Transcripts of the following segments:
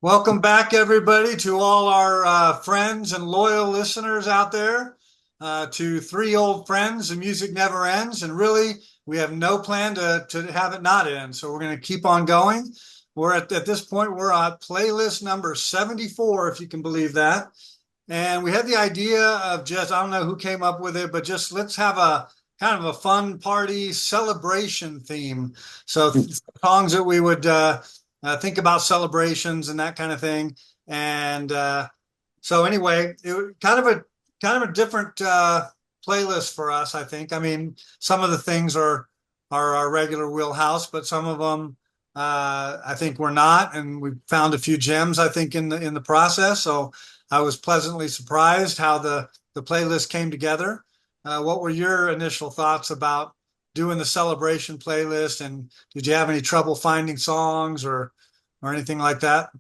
Welcome back, everybody, to all our friends and loyal listeners out there, to Three Old Friends, and Music Never Ends. And really, we have no plan to have it not end. So we're going to keep on going. We're at this point, we're at playlist number 74, if you can believe that. And we had the idea of just, I don't know who came up with it, but just let's have a kind of a fun party celebration theme. So songs that we would think about celebrations and that kind of thing. And so anyway, it kind of a different playlist for us, I think. I mean, some of the things are our regular wheelhouse, but some of them I think we're not. And we found a few gems, I think, in the process. So I was pleasantly surprised how the playlist came together. What were your initial thoughts about doing the celebration playlist, and did you have any trouble finding songs or anything like that?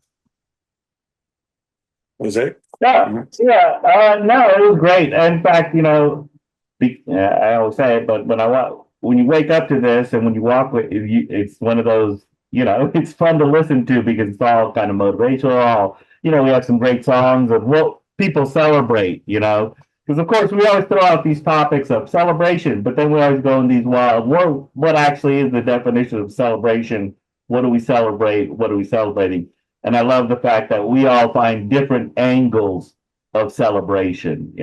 Jose? No, it was great. In fact, I always say it, but when you wake up to this and when you walk with it's one of those, it's fun to listen to because it's all kind of motivational. We have some great songs of what people celebrate, because of course we always throw out these topics of celebration, but then we always go in these what actually is the definition of celebration? What do we celebrate? What are we celebrating? And I love the fact that we all find different angles of celebration,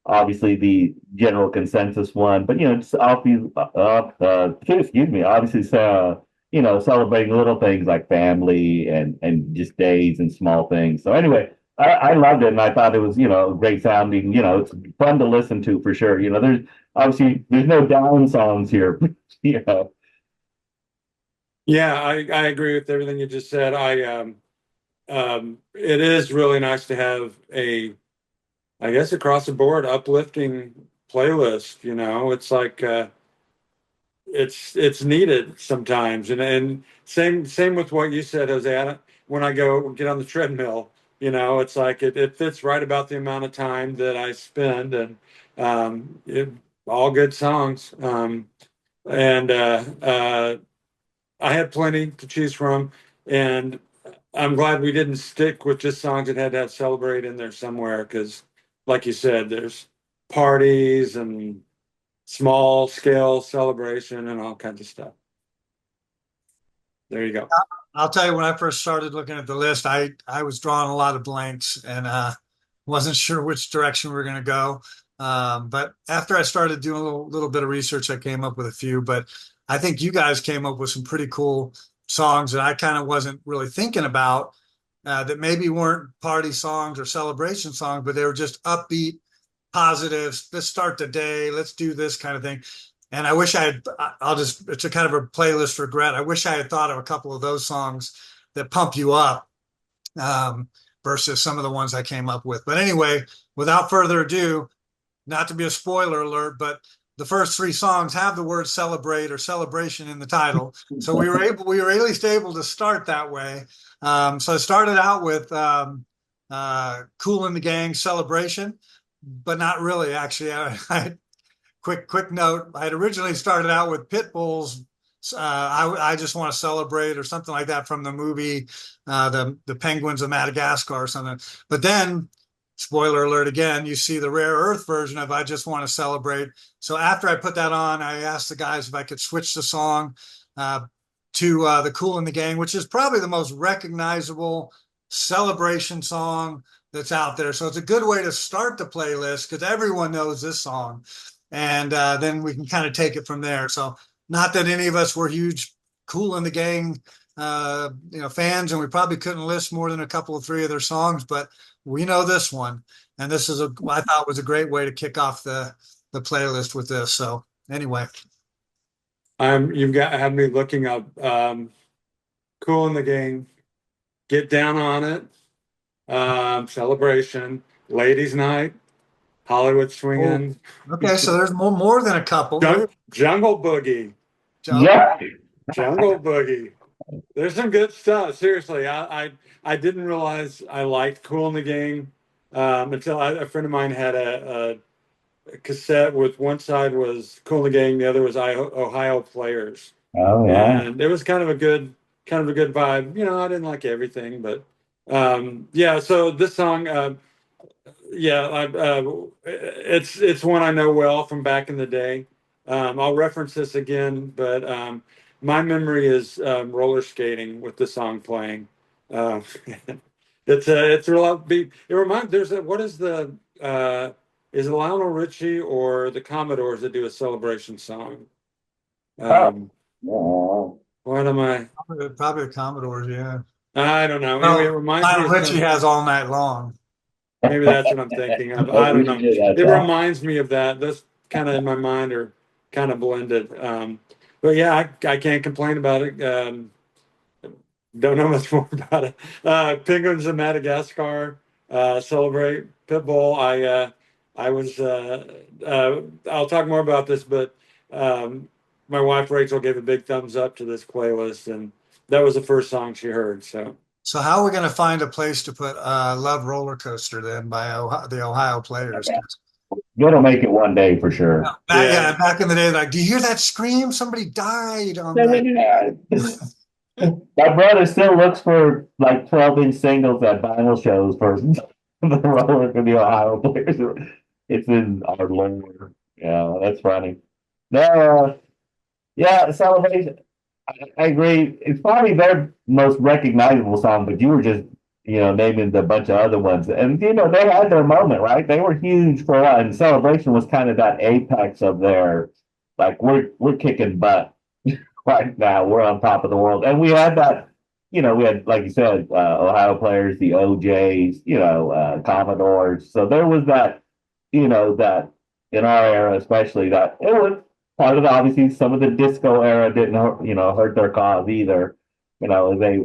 obviously the general consensus one, but just obviously celebrating little things like family and just days and small things. So anyway, I loved it, and I thought it was great sounding. It's fun to listen to for sure. There's no down songs here. Yeah, I agree with everything you just said. It is really nice to have I guess across the board uplifting playlist. It's like it's needed sometimes, and same with what you said, Jose. When I go get on the treadmill, it's like it fits right about the amount of time that I spend, and all good songs. And I had plenty to choose from, and I'm glad we didn't stick with just songs that had to have "Celebrate" in there somewhere, because, like you said, there's parties and small scale celebration and all kinds of stuff. There you go. I'll tell you, when I first started looking at the list, I was drawing a lot of blanks and wasn't sure which direction we were going to go. But after I started doing a little bit of research, I came up with a few. But I think you guys came up with some pretty cool songs that I kind of wasn't really thinking about, that maybe weren't party songs or celebration songs, but they were just upbeat, positive. Let's start the day. Let's do this kind of thing. And I wish it's a kind of a playlist regret. I wish I had thought of a couple of those songs that pump you up, versus some of the ones I came up with. But anyway, without further ado, not to be a spoiler alert, but the first three songs have the word "celebrate" or "celebration" in the title. So we were at least able to start that way. So I started out with Kool and the Gang, "Celebration," but not really, actually. Quick note, I had originally started out with Pitbull's I Just Want to Celebrate, or something like that, from the movie the Penguins of Madagascar or something. But then, spoiler alert again, you see the Rare Earth version of I Just Want to Celebrate. So after I put that on, I asked the guys if I could switch the song. to the Kool and the Gang, which is probably the most recognizable celebration song that's out there. So it's a good way to start the playlist because everyone knows this song. And then we can kind of take it from there. So not that any of us were huge Kool and the Gang fans, and we probably couldn't list more than a couple of three of their songs, but we know this one. And this is I thought was a great way to kick off the playlist with this. So anyway. You've got have me looking up Kool and the Gang, Get Down on It, Celebration, Ladies Night, Hollywood Swingin', Okay, so there's more than a couple. Jungle Boogie. Yeah. Jungle Boogie. There's some good stuff. Seriously, I didn't realize I liked Kool and the Gang until a friend of mine had a cassette with one side was Kool and the Gang, the other was Ohio Players. Oh yeah. And it was kind of a good vibe. You know, I didn't like everything, but yeah. So this song, it's one I know well from back in the day. I'll reference this again, but my memory is roller skating with the song playing. It's a real upbeat. It reminds what is the is it Lionel Richie or the Commodores that do a celebration song? What am I? Probably the Commodores, yeah. I don't know. Anyway, it reminds me Lionel of Richie has All Night Long. Maybe that's what I'm thinking of. I don't know. It reminds me of that. Those kind of in my mind are kind of blended. But yeah, I can't complain about it. Don't know much more about it. Penguins of Madagascar, Celebrate, Pitbull. I was. I'll talk more about this, but my wife Rachel gave a big thumbs up to this playlist, and that was the first song she heard. So how are we going to find a place to put Love Roller Coaster then by the Ohio Players? Gonna make it one day for sure. Back in the day, like, do you hear that scream? Somebody died on that. My brother still looks for like 12-inch singles at vinyl shows for the roller for the Ohio Players. It's in our lore. Yeah, that's funny. No, yeah, Celebration. I agree. It's probably their most recognizable song, but you were just, naming the bunch of other ones. And, they had their moment, right? They were huge for a while. And Celebration was kind of that apex of their, like, we're kicking butt right now. We're on top of the world. And we had that, we had, like you said, Ohio Players, the OJs, Commodores. So there was that, that in our era, especially, that it was part of obviously some of the disco era didn't hurt their cause either. They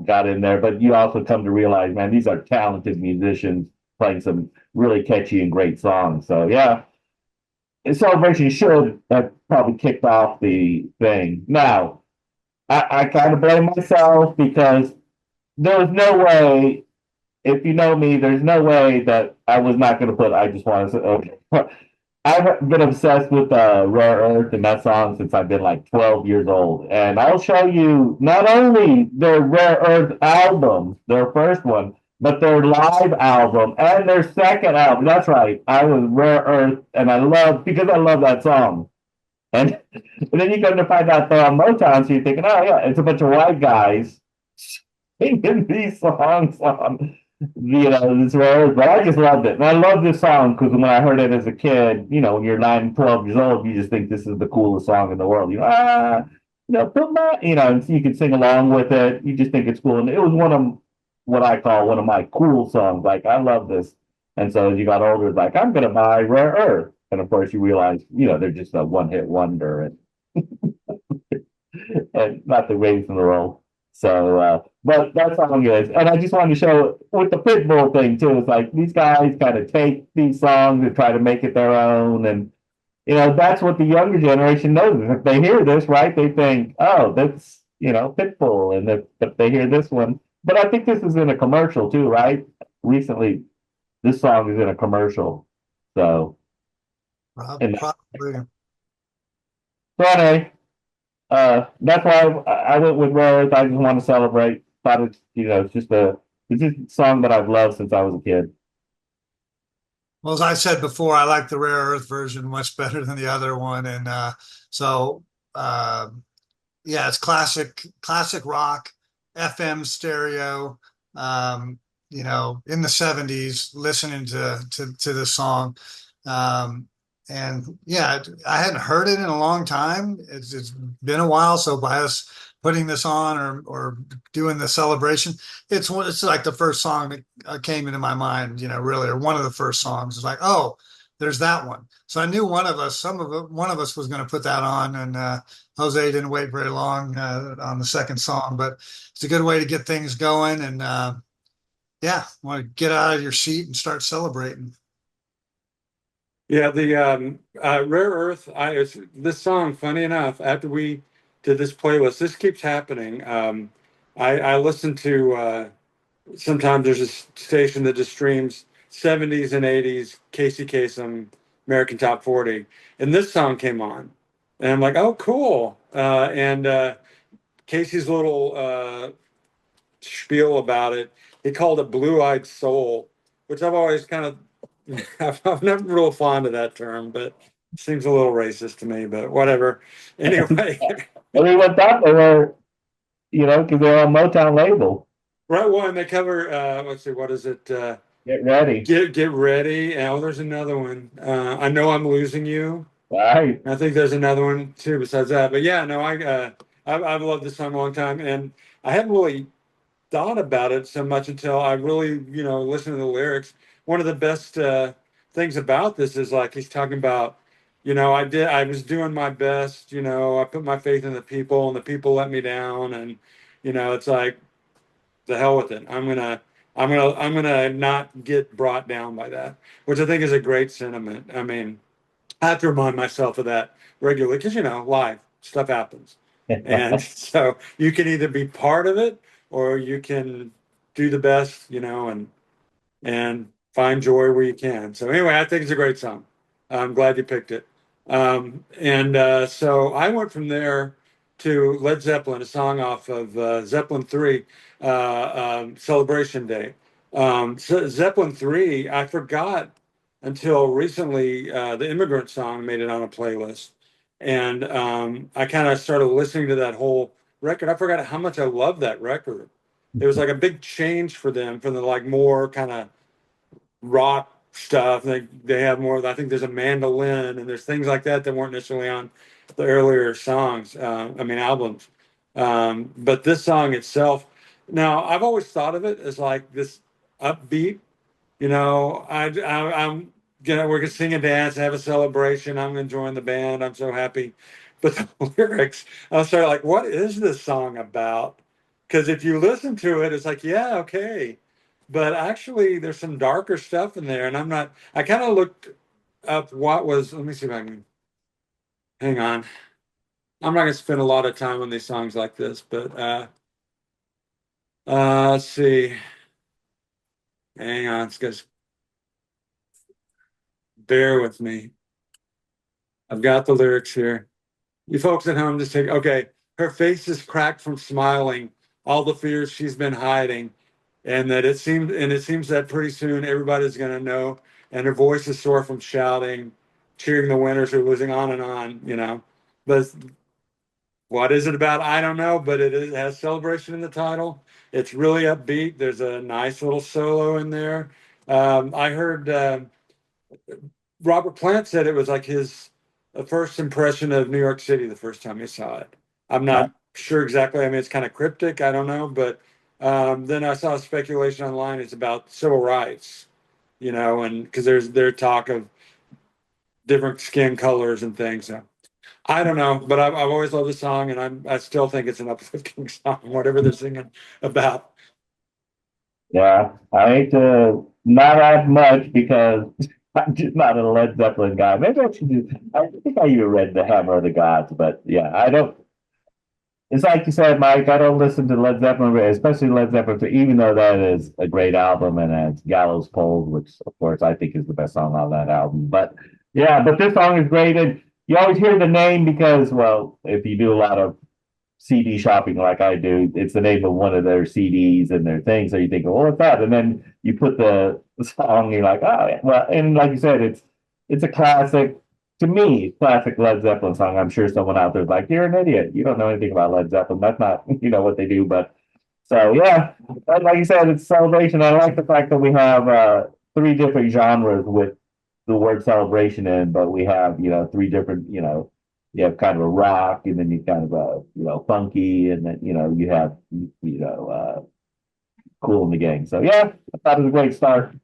got in there, but you also come to realize, man, these are talented musicians playing some really catchy and great songs. So yeah, Celebration should have probably kicked off the thing. Now, I kind of blame myself because there was no way, if you know me, there's no way that I was not going to put I Just Want to okay. I've been obsessed with Rare Earth and that song since I've been like 12 years old. And I'll show you not only their Rare Earth album, their first one, but their live album and their second album. That's right. I was Rare Earth, and because I love that song. And then you come to find out they're on Motown, so you're thinking, oh yeah, it's a bunch of white guys singing these songs on this Rare Earth. But I just loved it. And I love this song because when I heard it as a kid, when you're 9, 12 years old, you just think this is the coolest song in the world. Put my, and so you can sing along with it. You just think it's cool. And it was one of what I call one of my cool songs. Like, I love this. And so as you got older, it's like, I'm going to buy Rare Earth. And of course, you realize, they're just a one-hit wonder and not the greatest in the world. So, but that song is, and I just wanted to show with the Pitbull thing too. It's like these guys kind of take these songs and try to make it their own, and that's what the younger generation knows. If they hear this, right, they think, oh, that's Pitbull, and if they hear this one, but I think this is in a commercial too, right? Recently, this song is in a commercial, so probably. So anyway. That's why I went with Rare Earth. I just want to celebrate. Thought it's it's just a song that I've loved since I was a kid. Well, as I said before, I like the Rare Earth version much better than the other one, and so yeah, it's classic rock, FM stereo. Um, in the '70s, listening to this song, um, and yeah, I hadn't heard it in a long time. It's been a while, so by us putting this on or doing the celebration, it's like the first song that came into my mind, really, or one of the first songs. It's like, oh, there's that one. So I knew one of us was going to put that on, and Jose didn't wait very long on the second song, but it's a good way to get things going. And yeah, want to get out of your seat and start celebrating. Yeah, the Rare Earth. This song. Funny enough, after we did this playlist, this keeps happening. I listen to sometimes there's a station that just streams '70s and '80s Casey Kasem American Top 40, and this song came on, and I'm like, oh, cool. And Casey's little spiel about it. He called it "Blue Eyed Soul," which I've always kind of I've never real fond of that term, but it seems a little racist to me. But whatever. Anyway, Everyone thought they were, because they're on Motown label. right. Well, and they cover. Let's see, what is it? Get ready. Get ready. Oh, there's another one. I know I'm losing you. Right. I think there's another one too besides that. But yeah, no, I've loved this song a long time, and I hadn't really thought about it so much until I really, listened to the lyrics. One of the best things about this is like he's talking about, I was doing my best, I put my faith in the people, and the people let me down, and it's like the hell with it. I'm gonna not get brought down by that, which I think is a great sentiment. I mean, I have to remind myself of that regularly because life stuff happens, and so you can either be part of it or you can do the best, and find joy where you can. So anyway, I think it's a great song. I'm glad you picked it. And so I went from there to Led Zeppelin, a song off of Zeppelin 3, Celebration Day. Zeppelin 3, I forgot until recently, the Immigrant Song made it on a playlist. And I kind of started listening to that whole record. I forgot how much I loved that record. It was like a big change for them from the like more kind of rock stuff. They have more. I think there's a mandolin and there's things like that that weren't necessarily on the earlier songs. Albums. But this song itself. Now I've always thought of it as like this upbeat. I'm we're gonna sing and dance, have a celebration. I'm enjoying the band. I'm so happy. But the lyrics, I was sort of like, what is this song about? Because if you listen to it, it's like, yeah, okay. But actually, there's some darker stuff in there, and I kind of looked up what was. Let me see if I can. Hang on. I'm not gonna spend a lot of time on these songs like this, but let's see. Hang on, it's just bear with me. I've got the lyrics here. You folks at home just take, okay. Her face is cracked from smiling, all the fears she's been hiding, and it seems that pretty soon everybody's going to know. And her voice is sore from shouting, cheering the winners who are losing on. But what is it about? I don't know, but it has celebration in the title. It's really upbeat. There's a nice little solo in there. I heard Robert Plant said it was like his first impression of New York City the first time he saw it. I'm not sure exactly. I mean, it's kind of cryptic. I don't know. But then I saw speculation online. It's about civil rights, and because there's talk of different skin colors and things. So I don't know, but I've always loved the song, and I still think it's an uplifting song, whatever they're singing about. Yeah, I hate to not add much because I'm just not a Led Zeppelin guy. Maybe I should do. I think I even read The Hammer of the Gods, but yeah, I don't. It's like you said, Mike. I don't listen to Led Zeppelin, especially Led Zeppelin 2, even though that is a great album and it's Gallows Pole, which of course I think is the best song on that album. But yeah, but this song is great, and you always hear the name because, well, if you do a lot of CD shopping like I do, it's the name of one of their CDs and their things. So you think, well, what's that? And then you put the song, you're like, oh, yeah. Well, and like you said, it's a classic to me, classic Led Zeppelin song. I'm sure someone out there is like, "You're an idiot. You don't know anything about Led Zeppelin. That's not, what they do." But so yeah, like you said, it's a celebration. I like the fact that we have three different genres with the word celebration in, but we have three different. You have kind of a rock, and then you kind of a funky, and then you have Cool in the Gang. So yeah, I thought it was a great start.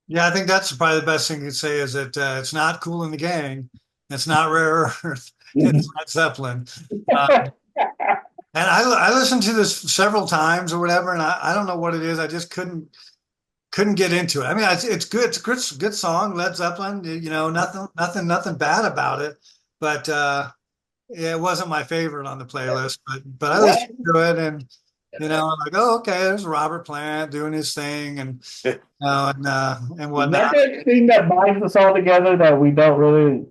Yeah, I think that's probably the best thing you could say is that it's not Cool in the Gang, it's not Rare Earth, it's Led Zeppelin. Um, and I listened to this several times or whatever, and I don't know what it is. I just couldn't get into it. I mean, it's good. It's a good song, Led Zeppelin. Nothing bad about it. But yeah, it wasn't my favorite on the playlist. But I listened to it, and I'm like, oh, okay, there's Robert Plant doing his thing, and and Is that whatnot. the thing that binds us all together that we don't really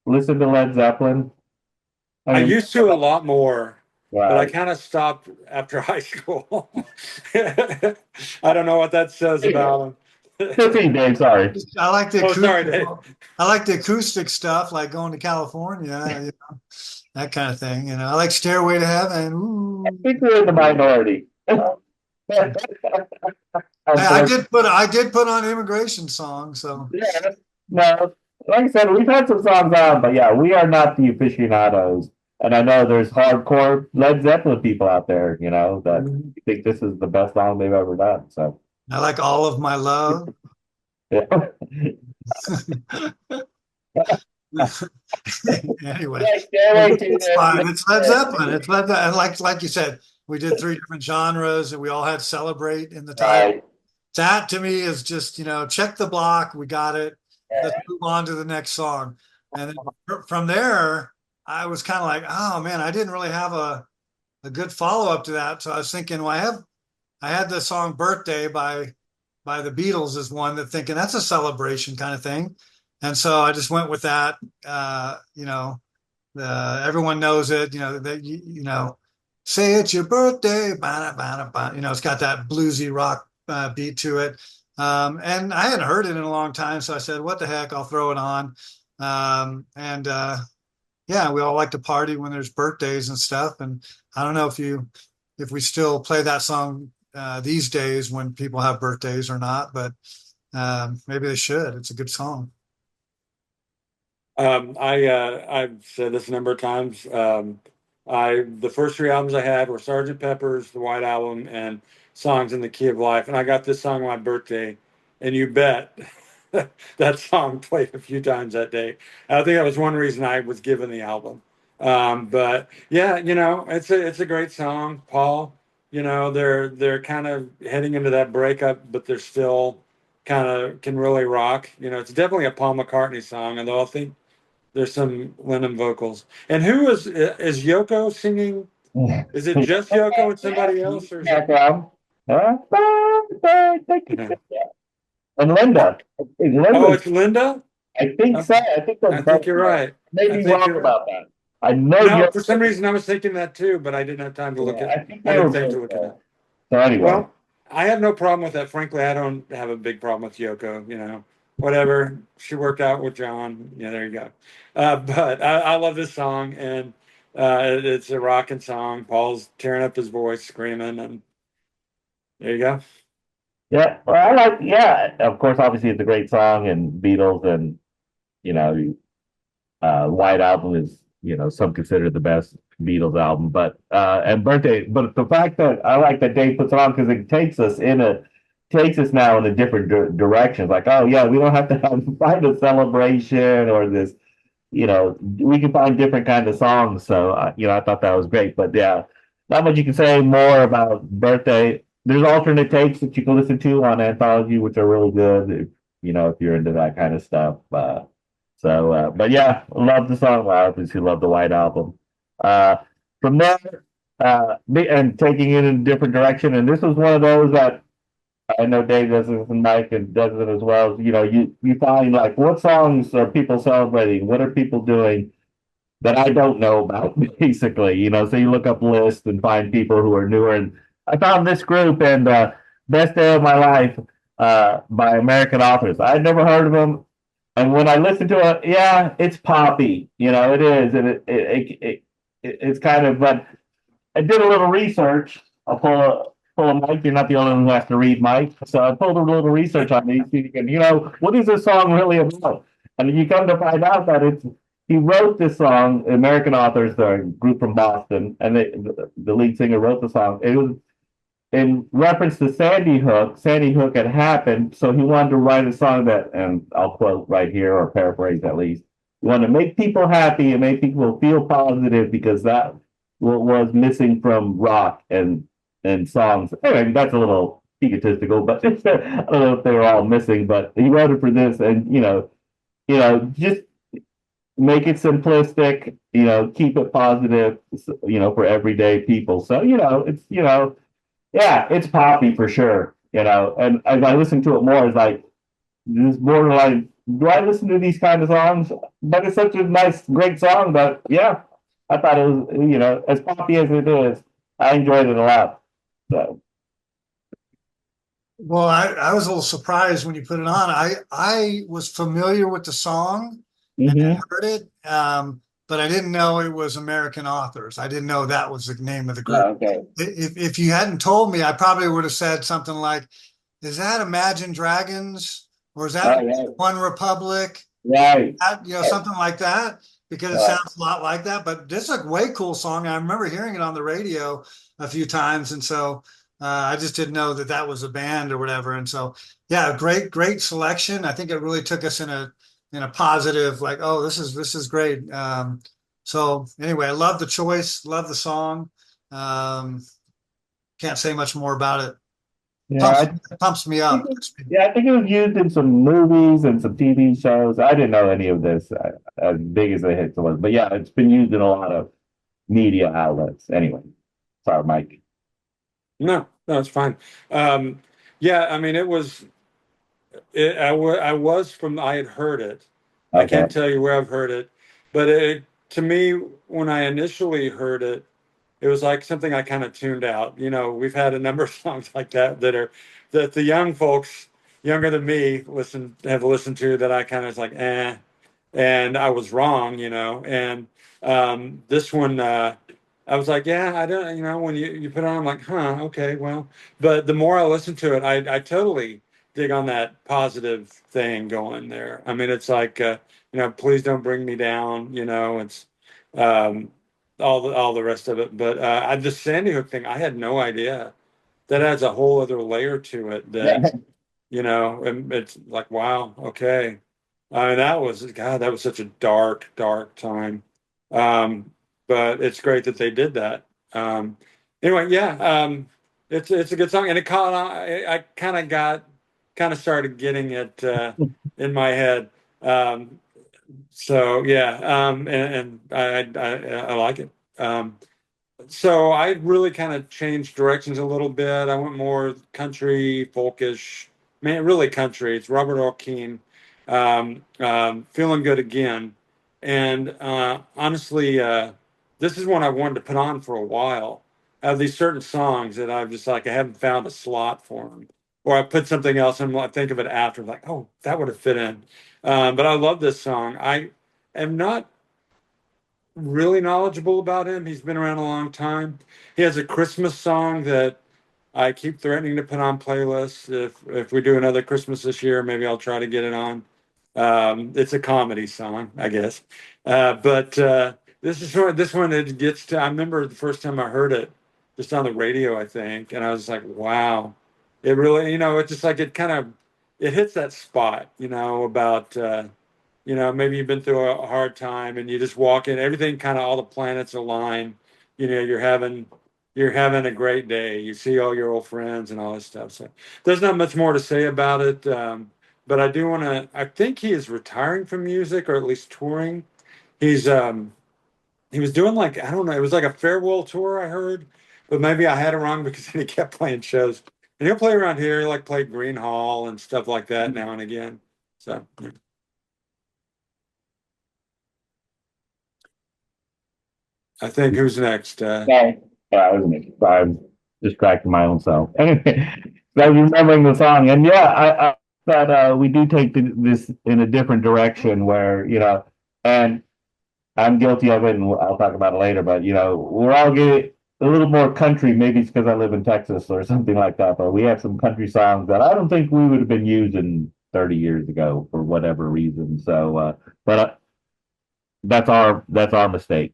listen to Led Zeppelin? I mean, used to a lot more, but I right. kind of stopped after high school. I don't know what that says about him. 15, Dave, sorry. I like the Oh, sorry, acoustic. Dave. I like the acoustic stuff, like going to California, that kind of thing. I like Stairway to Heaven. Ooh. I think we're in the minority. I did put on Immigration Song, so Yeah, no, like I said, we've had some songs on, but yeah, we are not the aficionados. And I know there's hardcore Led Zeppelin people out there, that think this is the best song they've ever done. So, I like All of My Love. yeah. Anyway, Stairway to it's fine. It's Led Zeppelin. It's Led Zeppelin. And like you said, we did three different genres, and we all had Celebrate in the title. Right. That to me is just, check the block. We got it. Let's move on to the next song. And then from there, I was kind of like, oh man, I didn't really have a good follow up to that. So I was thinking, well, I had the song Birthday by the Beatles as one that thinking that's a celebration kind of thing. And so I just went with that. Everyone knows it, that say it's your birthday, it's got that bluesy rock beat to it. And I hadn't heard it in a long time, so I said, what the heck, I'll throw it on. Yeah, we all like to party when there's birthdays and stuff. And I don't know if we still play that song these days when people have birthdays or not, but maybe they should. It's a good song. I've said this a number of times. The first three albums I had were Sgt. Pepper's, the White Album, and Songs in the Key of Life. And I got this song on my birthday, and you bet that song played a few times that day. I think that was one reason I was given the album. But yeah, it's a great song. Paul, they're kind of heading into that breakup, but they're still kind of can really rock. It's definitely a Paul McCartney song, although I think there's some Lennon vocals. And who is Yoko singing? Is it just Yoko and somebody else, or is it... And Linda. Oh, it's Linda? I think so. I think you're right. Maybe wrong about that. I know. No, for some reason I was thinking that too, but I didn't have time to look at it. I didn't think to look at it. So anyway. Well, I have no problem with that. Frankly, I don't have a big problem with Yoko. Whatever. She worked out with John. Yeah, there you go. But I love this song, and it's a rocking song. Paul's tearing up his voice, screaming, and there you go. Yeah, well, of course, obviously it's a great song, and Beatles, and White Album is, some consider the best Beatles album, but and Birthday, but the fact that I like that Dave puts it on because it takes us now in a different direction. It's like, oh yeah, we don't have to find a celebration or this, we can find different kind of songs. So I thought that was great, but yeah, not much you can say more about Birthday. There's alternate takes that you can listen to on Anthology, which are really good, if you're into that kind of stuff. But yeah, love the song. I obviously love the White Album. From there, and taking it in a different direction, and this was one of those that I know Dave does this and Mike and does it as well. You find like what songs are people celebrating? What are people doing that I don't know about, basically? So you look up lists and find people who are newer. And I found this group, and Best Day of My Life by American Authors. I'd never heard of them. And when I listen to it, yeah, it's poppy, it is, and it's kind of. But I did a little research. I'll pull a Mike. You're not the only one who has to read, Mike. So I pulled a little research on these, and what is this song really about? And you come to find out that he wrote this song. American Authors, the group from Boston, and the lead singer wrote the song. It was in reference to Sandy Hook. Sandy Hook had happened, so he wanted to write a song that, and I'll quote right here or paraphrase at least, he wanted to make people happy and make people feel positive because that what was missing from rock and songs. Anyway, that's a little egotistical, but I don't know if they were all missing, but he wrote it for this, and just make it simplistic, keep it positive, for everyday people. So, yeah, it's poppy for sure, and as I listen to it more, it's like, this more like, do I listen to these kind of songs? But it's such a nice, great song. But yeah, I thought it was, as poppy as it is, I enjoyed it a lot. So, Well, I was a little surprised when you put it on. I was familiar with the song and I mhm. heard it, but I didn't know it was American Authors. I didn't know that was the name of the group. Okay. If you hadn't told me, I probably would have said something like, "Is that Imagine Dragons or is that Yeah. One Republic?" Right. Something like that, because it Right. sounds a lot like that. But this is a way cool song. I remember hearing it on the radio a few times, and so I just didn't know that that was a band or whatever. And so, yeah, great selection. I think it really took us in a positive, like, oh, this is great. So anyway, I love the choice, love the song. Um, can't say much more about it. Pumps Yeah. pumps me up. Yeah, I think it was used in some movies and some TV shows. I didn't know any of this, as big as the hits was, but yeah, it's been used in a lot of media outlets. Anyway, sorry, Mike. No, no, it's fine. Yeah, I mean, I was from, I had heard it. I Okay. can't tell you where I've heard it, but to me, when I initially heard it, it was like something I kind of tuned out. We've had a number of songs like that the young folks, younger than me, have listened to that I kind of was like, eh, and I was wrong, and this one, I was like, yeah, I don't, when you put it on, I'm like, huh, okay, well, but the more I listen to it, I totally dig on that positive thing going there. I mean, it's like, please don't bring me down, it's um, all the rest of it. But the Sandy Hook thing, I had no idea that adds a whole other layer to it that, Yeah. and it's like, wow, okay. I mean, that was such a dark, dark time. Um, but it's great that they did that. Anyway, yeah, it's a good song, and it caught on. I kind of started getting it in my head. Um, so yeah, and I like it. So I really kind of changed directions a little bit. I went more country, folkish, man, really country. It's Robert Earl Keen, Feeling Good Again. And honestly, this is one I wanted to put on for a while. I have these certain songs that I'm just like, I haven't found a slot for them. Or I put something else and I think of it after, like, oh, that would have fit in. But I love this song. I am not really knowledgeable about him. He's been around a long time. He has a Christmas song that I keep threatening to put on playlists. If we do another Christmas this year, maybe I'll try to get it on. It's a comedy song, I guess. But this one it gets to. I remember the first time I heard it, just on the radio, I think, and I was like, wow, it really, it's just like it hits that spot, about. Maybe you've been through a hard time and you just walk in, everything kind of all the planets align. You're having a great day. You see all your old friends and all this stuff. So there's not much more to say about it. But I do want to. I think he is retiring from music or at least touring. He was doing like I don't know. It was like a farewell tour I heard, but maybe I had it wrong because he kept playing shows. And he'll play around here, like play Green Hall and stuff like that now and again. So. Yeah. I think who's next? Okay. Yeah, I was distracting my own self. Anyway, so I was remembering the song, and yeah, but we do take this in a different direction where, and I'm guilty of it, and I'll talk about it later. But we're all getting a little more country. Maybe it's because I live in Texas or something like that. But we have some country songs that I don't think we would have been using 30 years ago for whatever reason. But that's our mistake,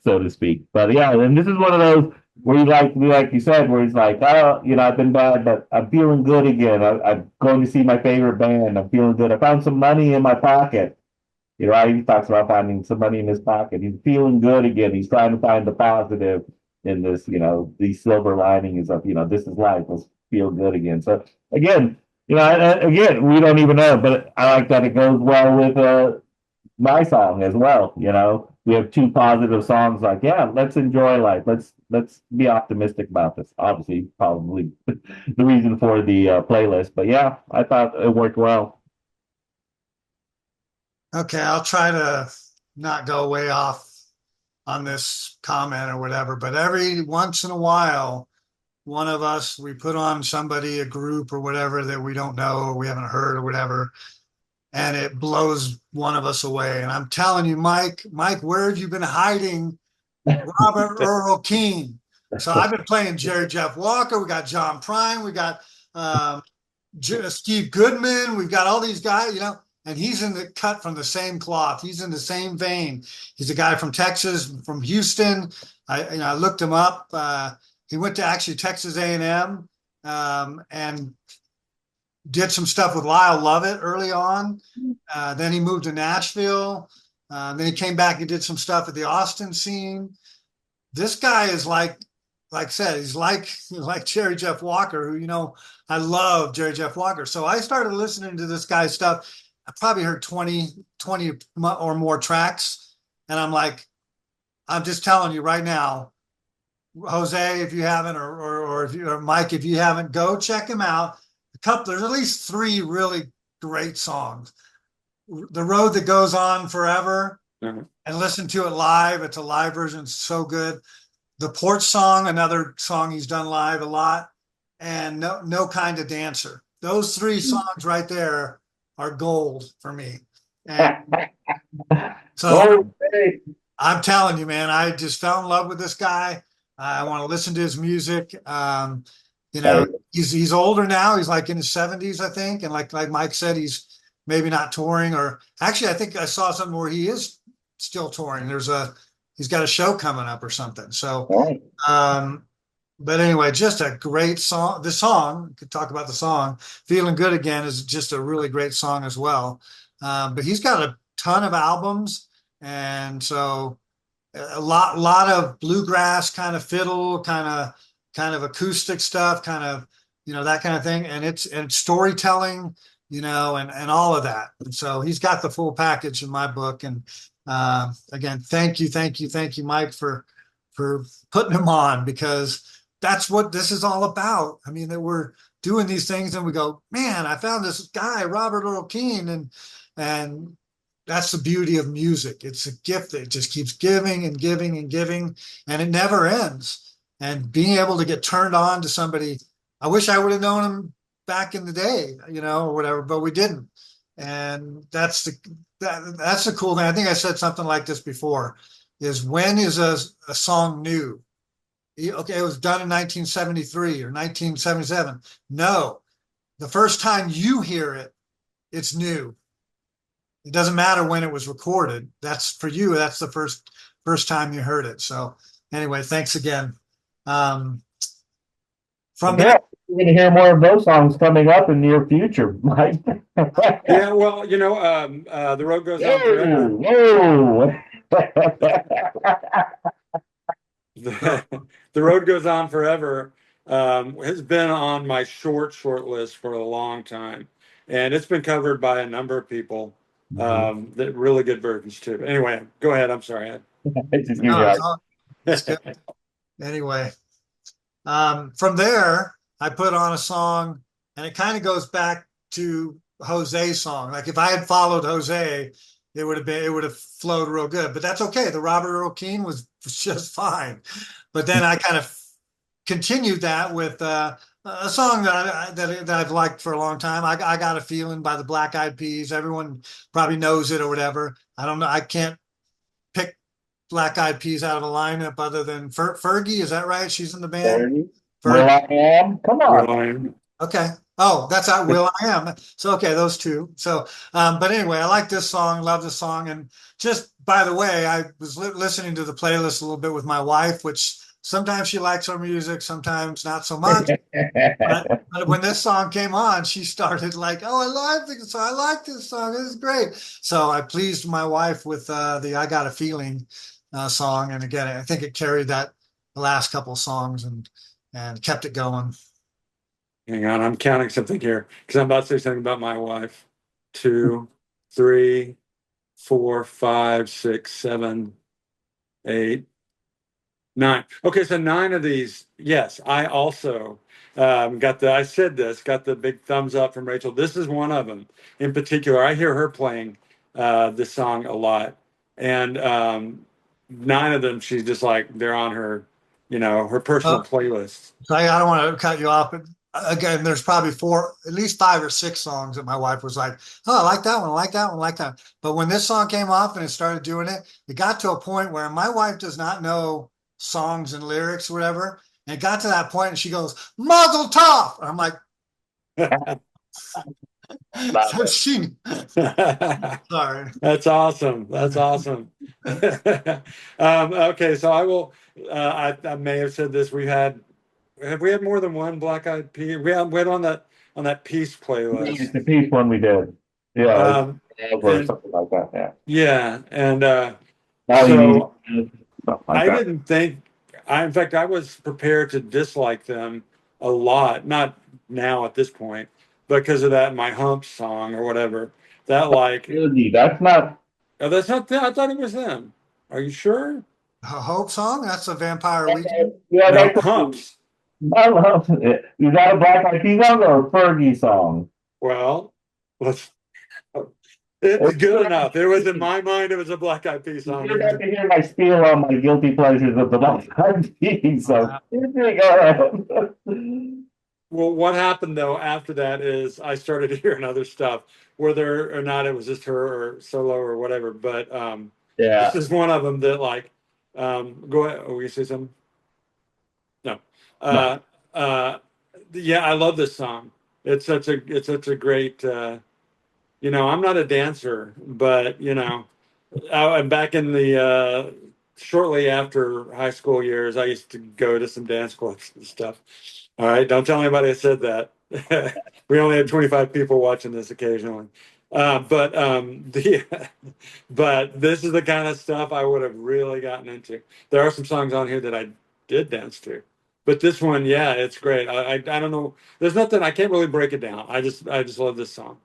so to speak. But yeah, and this is one of those where like you said, where he's like, oh, I've been bad, but I'm feeling good again. I'm going to see my favorite band. I'm feeling good. I found some money in my pocket. He talks about finding some money in his pocket. He's feeling good again. He's trying to find the positive in this, these silver linings of, this is life. Let's feel good again. So again, again, we don't even know, but I like that it goes well with my song as well. We have two positive songs. Like, yeah, let's enjoy life. Let's be optimistic about this. Obviously, probably the reason for the playlist, but yeah, I thought it worked well. Okay, I'll try to not go way off on this comment or whatever, but every once in a while, one of us, we put on somebody, a group or whatever that we don't know or we haven't heard or whatever, and it blows one of us away. And I'm telling you, Mike, where have you been hiding Robert Earl Keen? So I've been playing Jerry Jeff Walker. We got John Prine. We got Steve Goodman. We've got all these guys, and he's in the cut from the same cloth. He's in the same vein. He's a guy from Texas, from Houston. I looked him up. He went to actually Texas A&M and did some stuff with Lyle Lovett early on. Then he moved to Nashville. Then he came back and did some stuff at the Austin scene. This guy is like I said, he's like Jerry Jeff Walker, who, I love Jerry Jeff Walker. So I started listening to this guy's stuff. I probably heard 20 or more tracks. And I'm just telling you right now, Jose, if you haven't, or if you, or Mike, if you haven't, go check him out. There's at least 3 really great songs. The Road That Goes On Forever, and listen to it live. It's a live version. It's so good. The Porch Song, another song he's done live a lot, and No Kind of Dancer. Those 3 songs right there are gold for me. And so I'm telling you, man, I just fell in love with this guy. I want to listen to his music. He's older now. He's like in his 70s, I think. And like Mike said, he's maybe not touring, or actually, I think I saw something where he is still touring. He's got a show coming up or something. So, but anyway, just a great song. The song, we could talk about the song. Feeling Good Again is just a really great song as well. But he's got a ton of albums. And so a lot of bluegrass, kind of fiddle, kind of acoustic stuff, kind of, that kind of thing. And it's storytelling, and all of that. And so he's got the full package in my book. And again, thank you, Mike, for putting him on, because that's what this is all about. I mean, that we're doing these things and we go, man, I found this guy, Robert Earl Keen, and that's the beauty of music. It's a gift that just keeps giving and giving and giving, and it never ends. And being able to get turned on to somebody, I wish I would have known him back in the day, or whatever, but we didn't. And that's the cool thing. I think I said something like this before, is when is a song new? Okay, it was done in 1973 or 1977. No, the first time you hear it, it's new. It doesn't matter when it was recorded. That's for you. That's the first time you heard it. So anyway, thanks again. From there, you're going to hear more of those songs coming up in the near future, Mike. Yeah, well, The Road Goes On Forever. Whoa. The Road Goes On Forever has been on my short list for a long time, and it's been covered by a number of people. That really good versions too. Anyway, go ahead. I'm sorry. It's good. Anyway, from there, I put on a song, and it kind of goes back to Jose's song. Like if I had followed Jose, it would have flowed real good. But that's okay. The Robert Earl Keen was just fine. But then I kind of continued that with a song that I've liked for a long time. I got a feeling by the Black Eyed Peas. Everyone probably knows it or whatever. I don't know. I can't pick Black Eyed Peas out of a lineup other than Fergie. Is that right? She's in the band. Will Fergie. I Am? Come on. Ryan. Okay. Oh, that's out. Will I Am. So okay, those two. So, but anyway, I like this song. Love this song. And just by the way, I was listening to the playlist a little bit with my wife, which sometimes she likes our music, sometimes not so much. But when this song came on, she started like, "Oh, I love this song. I like this song. This is great." So I pleased my wife with the "I Got a Feeling" song, and again, I think it carried that the last couple songs and kept it going. Hang on, I'm counting something here because I'm about to say something about my wife. 2, 3, 4, 5, 6, 7, 8, 9. Okay, so 9 of these. Yes, I also got the. I said this. Got the big thumbs up from Rachel. This is one of them in particular. I hear her playing this song a lot, and 9 of them. She's just like they're on her, her personal playlist. So I don't want to cut you off, but again, there's probably at least 5 or 6 songs that my wife was like, "Oh, I like that one, I like that one, I like that." But when this song came off and it started doing it, it got to a point where my wife does not know songs and lyrics, or whatever. And it got to that point, and she goes, "Mazel tov!" And I'm like, so she, sorry. That's awesome. That's awesome. Okay, so I will. I may have said this. Have we had more than one Black Eyed Pea? We had on that Peace playlist. The Peace one we did. Yeah. Or And something like that. Yeah. yeah, and Now you need so something like I that. didn't think. In fact, I was prepared to dislike them a lot. Not now at this point, because of that My Hump song or whatever. That like, Really, that's not. oh, that's not. I thought it was them. Are you sure? A Hope song? That's a Vampire Weekend. Yeah, No, that's Humps. I love it. Is that a Black Eyed Peas song or a Fergie song? Well, let's. It's good enough. It was in my mind. It was a Black Eyed Peas song. You're about to hear my spiel on my guilty pleasures of the Black Eyed Peas. So go ahead. Well, what happened though after that is I started hearing other stuff, whether or not it was just her or solo or whatever. But Yeah. this is one of them that like, go ahead. Oh, you say something? No. Yeah, I love this song. It's such a great. I'm not a dancer, but I'm back in the shortly after high school years. I used to go to some dance clubs and stuff. All right, don't tell anybody I said that. We only had 25 people watching this occasionally. But this is the kind of stuff I would have really gotten into. There are some songs on here that I did dance to, but this one, yeah, it's great. I don't know. There's nothing I can't really break it down. I just love this song.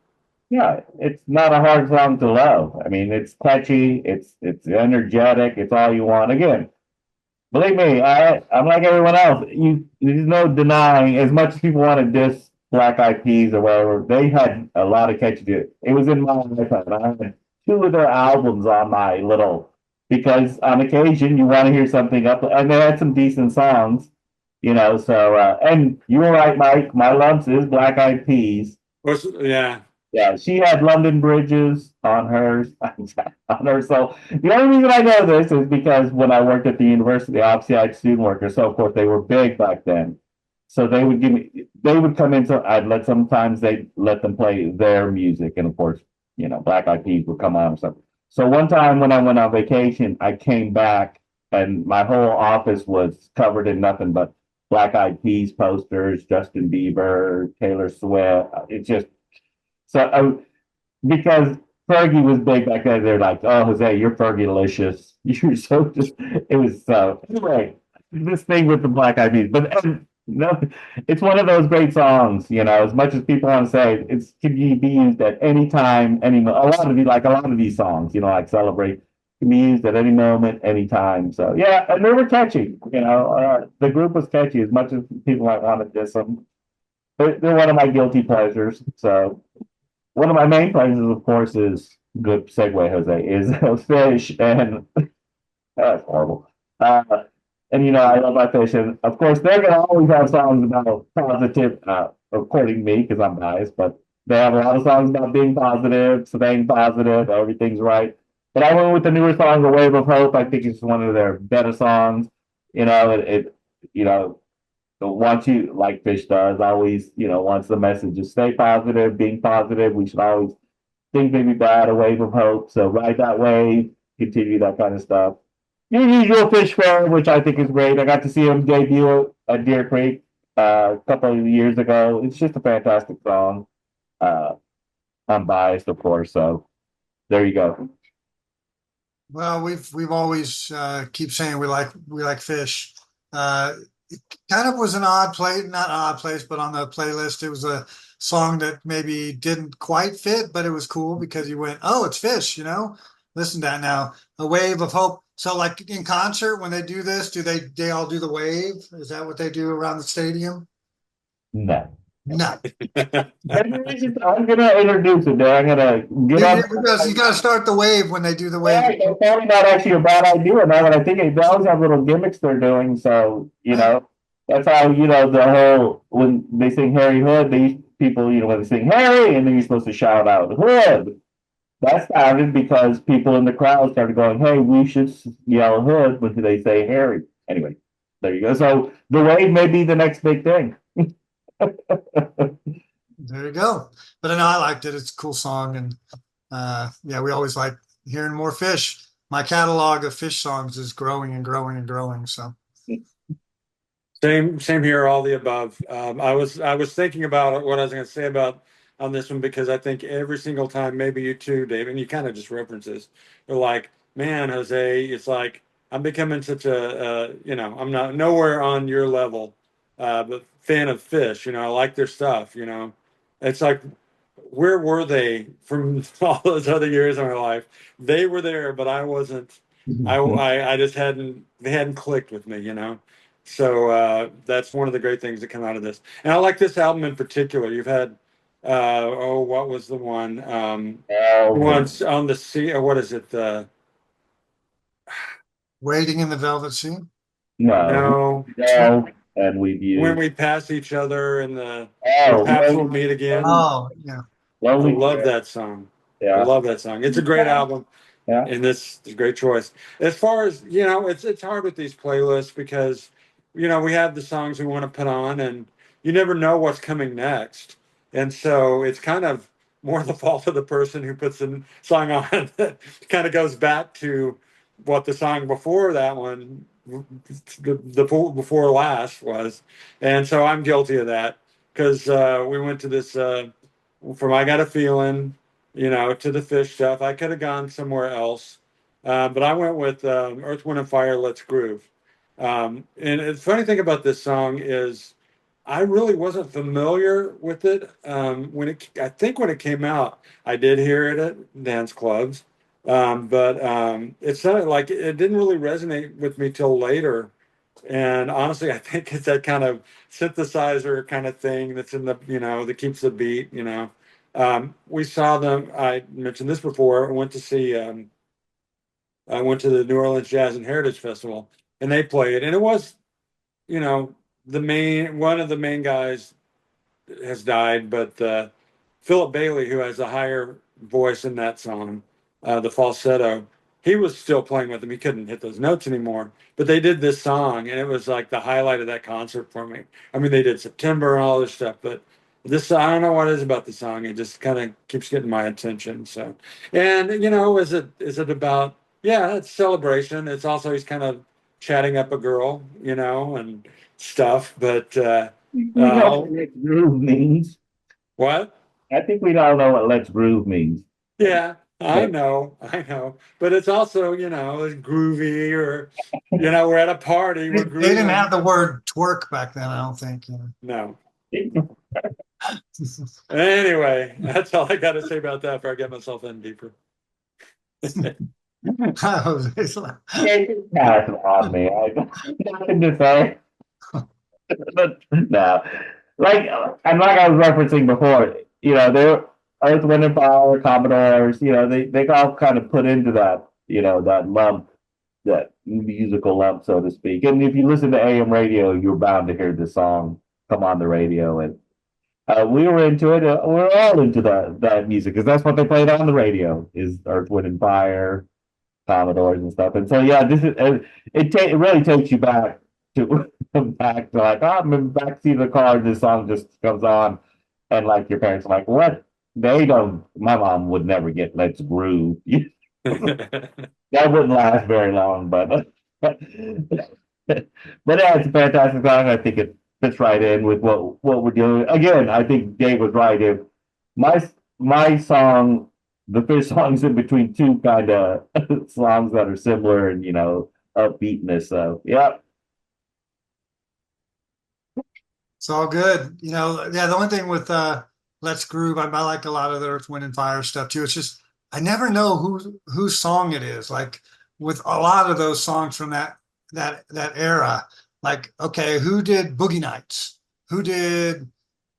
Yeah, it's not a hard song to love. I mean, it's catchy, it's energetic, it's all you want. Again, believe me, I'm like everyone else. There's no denying. As much as people want to diss Black Eyed Peas or whatever, they had a lot of catchy. It was in my iPod. I had 2 of their albums on my little because on occasion you want to hear something up, and they had some decent songs, So and you were right, Mike. My loves is Black Eyed Peas. Yeah. Yeah, she had London Bridges on hers. On her. So the only reason I know this is because when I worked at the university, obviously I had student workers. So of course they were big back then. So they would come in. So sometimes they let them play their music, and of course, Black Eyed Peas would come on or something. So one time when I went on vacation, I came back and my whole office was covered in nothing but Black Eyed Peas posters, Justin Bieber, Taylor Swift. It's just. So, because Fergie was big back then, they're like, "Oh, Jose, you're Fergie-licious. You're so just." It was so. Anyway, this thing with the Black Eyed Peas, but no, it's one of those great songs. As much as people want to say, it's can be used at any time, any. A lot of these songs, like Celebrate, can be used at any moment, any time. So yeah, and they were catchy. The group was catchy as much as people might want to diss them. They're one of my guilty pleasures. So. One of my main pleasures, of course, is good segue, Jose, is Fish, and that's horrible. And I love my fish, and of course they're gonna always have songs about positive, according to me, because I'm biased, but they have a lot of songs about being positive, staying positive, everything's right. But I went with the newer song, "A Wave of Hope." I think it's one of their better songs. It you know, wants you like Fish does, always, wants the message to stay positive, being positive. We should always think maybe bad, a wave of hope. So ride that wave, continue that kind of stuff. Your usual Fish fare, which I think is great. I got to see him debut at Deer Creek a couple of years ago. It's just a fantastic song. Uh, I'm biased, of course, so there you go. Well, we've always keep saying we like fish. It kind of was an odd play, not an odd place, but on the playlist, it was a song that maybe didn't quite fit, but it was cool because you went, oh, it's fish, Listen to that now. A wave of hope. So, like in concert, when they do this, do they all do the wave? Is that what they do around the stadium? No. No. I'm gonna introduce it there. I'm gonna get on. Because you got to start the wave when they do the wave. Yeah, it's probably not actually a bad idea now that I think they always have little gimmicks they're doing. So, that's how, the whole, when they sing Harry Hood, these people, when they sing Harry, and then you're supposed to shout out Hood. That started because people in the crowd started going, hey, we should yell Hood when they say Harry. Anyway, there you go. So the wave may be the next big thing. There you go. But I know I liked it. It's a cool song, and yeah, we always like hearing more fish. My catalog of fish songs is growing and growing and growing. So Same here, all the above. I was thinking about what I was going to say about on this one because I think every single time, maybe you too, Dave, and you kind of just reference this. They're like, man, Jose, it's like I'm becoming such I'm not nowhere on your level, but fan of Fish. I like their stuff. It's like, where were they from all those other years of my life? They were there, but I wasn't. I just hadn't. They hadn't clicked with me. So that's one of the great things that come out of this. And I like this album in particular. You've had what was the one? Once on the sea. What is it? waiting in the velvet sea. No, No, and we've when used. we pass each other and Oh, perhaps we'll meet again. Oh, yeah. I Lonely. love that song. I Yeah, love that song. It's a great album. yeah. And this is a great choice. As far as it's hard with these playlists because we have the songs we want to put on, and you never know what's coming next, and so it's kind of more the fault of the person who puts the song on that kind of goes back to what the song before that one, the before last was, and so I'm guilty of that because we went to this from I Got a Feeling to the Fish stuff. I could have gone somewhere else, but I went with Earth, Wind, and Fire, Let's Groove. And the funny thing about this song is I really wasn't familiar with it I think when it came out, I did hear it at dance clubs, but it sounded like it didn't really resonate with me till later. And honestly, I think it's that kind of synthesizer kind of thing that's in that keeps the beat. We saw them. I mentioned this before. I went to the New Orleans Jazz and Heritage Festival, and they played, and it was, you know, the main one of the main guys has died, but Philip Bailey, who has a higher voice in that song, the falsetto, he was still playing with them. He couldn't hit those notes anymore, but they did this song, and it was like the highlight of that concert for me. I mean, they did September and all this stuff, but this, I don't know what it is about the song. It just kind of keeps getting my attention. So, and is it about, yeah, it's celebration. It's also, he's kind of chatting up a girl, and stuff, but We know what uh, let's groove means. what? I think we all know what let's groove means. Yeah, I Yeah. know. But it's also, it's groovy, or, we're at a party, They we're didn't have grooving. the word twerk back then, I don't think. No. Anyway, that's all I got to say about that before I get myself in deeper. That's on me. I nothing to say. But no, like and like I was referencing before, they're Earth, Wind and Fire, Commodores. They all kind of put into that, that lump. that musical lump, so to speak. And if you listen to AM radio, you're bound to hear the song come on the radio. And we were into it. We're all into that music because that's what they played on the radio is Earth, Wind and Fire, Commodores and stuff. And so yeah, this is it really takes you back to back to like, oh, I'm in the back seat of the car. This song just comes on, and like your parents are like, what? They don't. My mom would never get Let's Groove. That wouldn't last very long, but but yeah, it's a fantastic song. I think it fits right in with what we're doing. Again, I think Dave was right. If my song, the first song's in between two kind of songs that are similar and upbeatness. So yeah, It's all good. Yeah, the one thing with Let's Groove, I like a lot of the Earth, Wind and Fire stuff too. It's just I never know whose song it is. Like with a lot of those songs from that era, like okay, who did Boogie Nights? Who did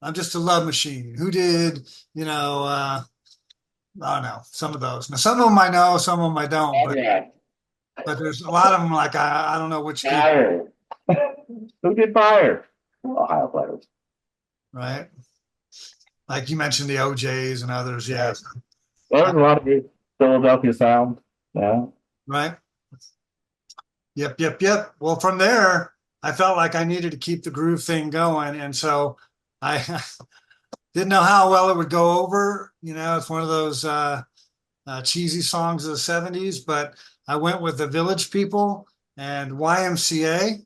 I'm Just a Love Machine? Who did, I don't know, some of those. Now some of them I know, some of them I don't, oh, yeah, but there's a lot of them like I don't know which group, Fire. Who did Fire? Ohio players. right? Like you mentioned the OJs and others, yeah. There's a lot of good Philadelphia sound. Yeah. Right. Yep, yep, yep. Well, from there, I felt like I needed to keep the groove thing going. And so I didn't know how well it would go over. It's one of those cheesy songs of the 70s, but I went with the Village People and YMCA.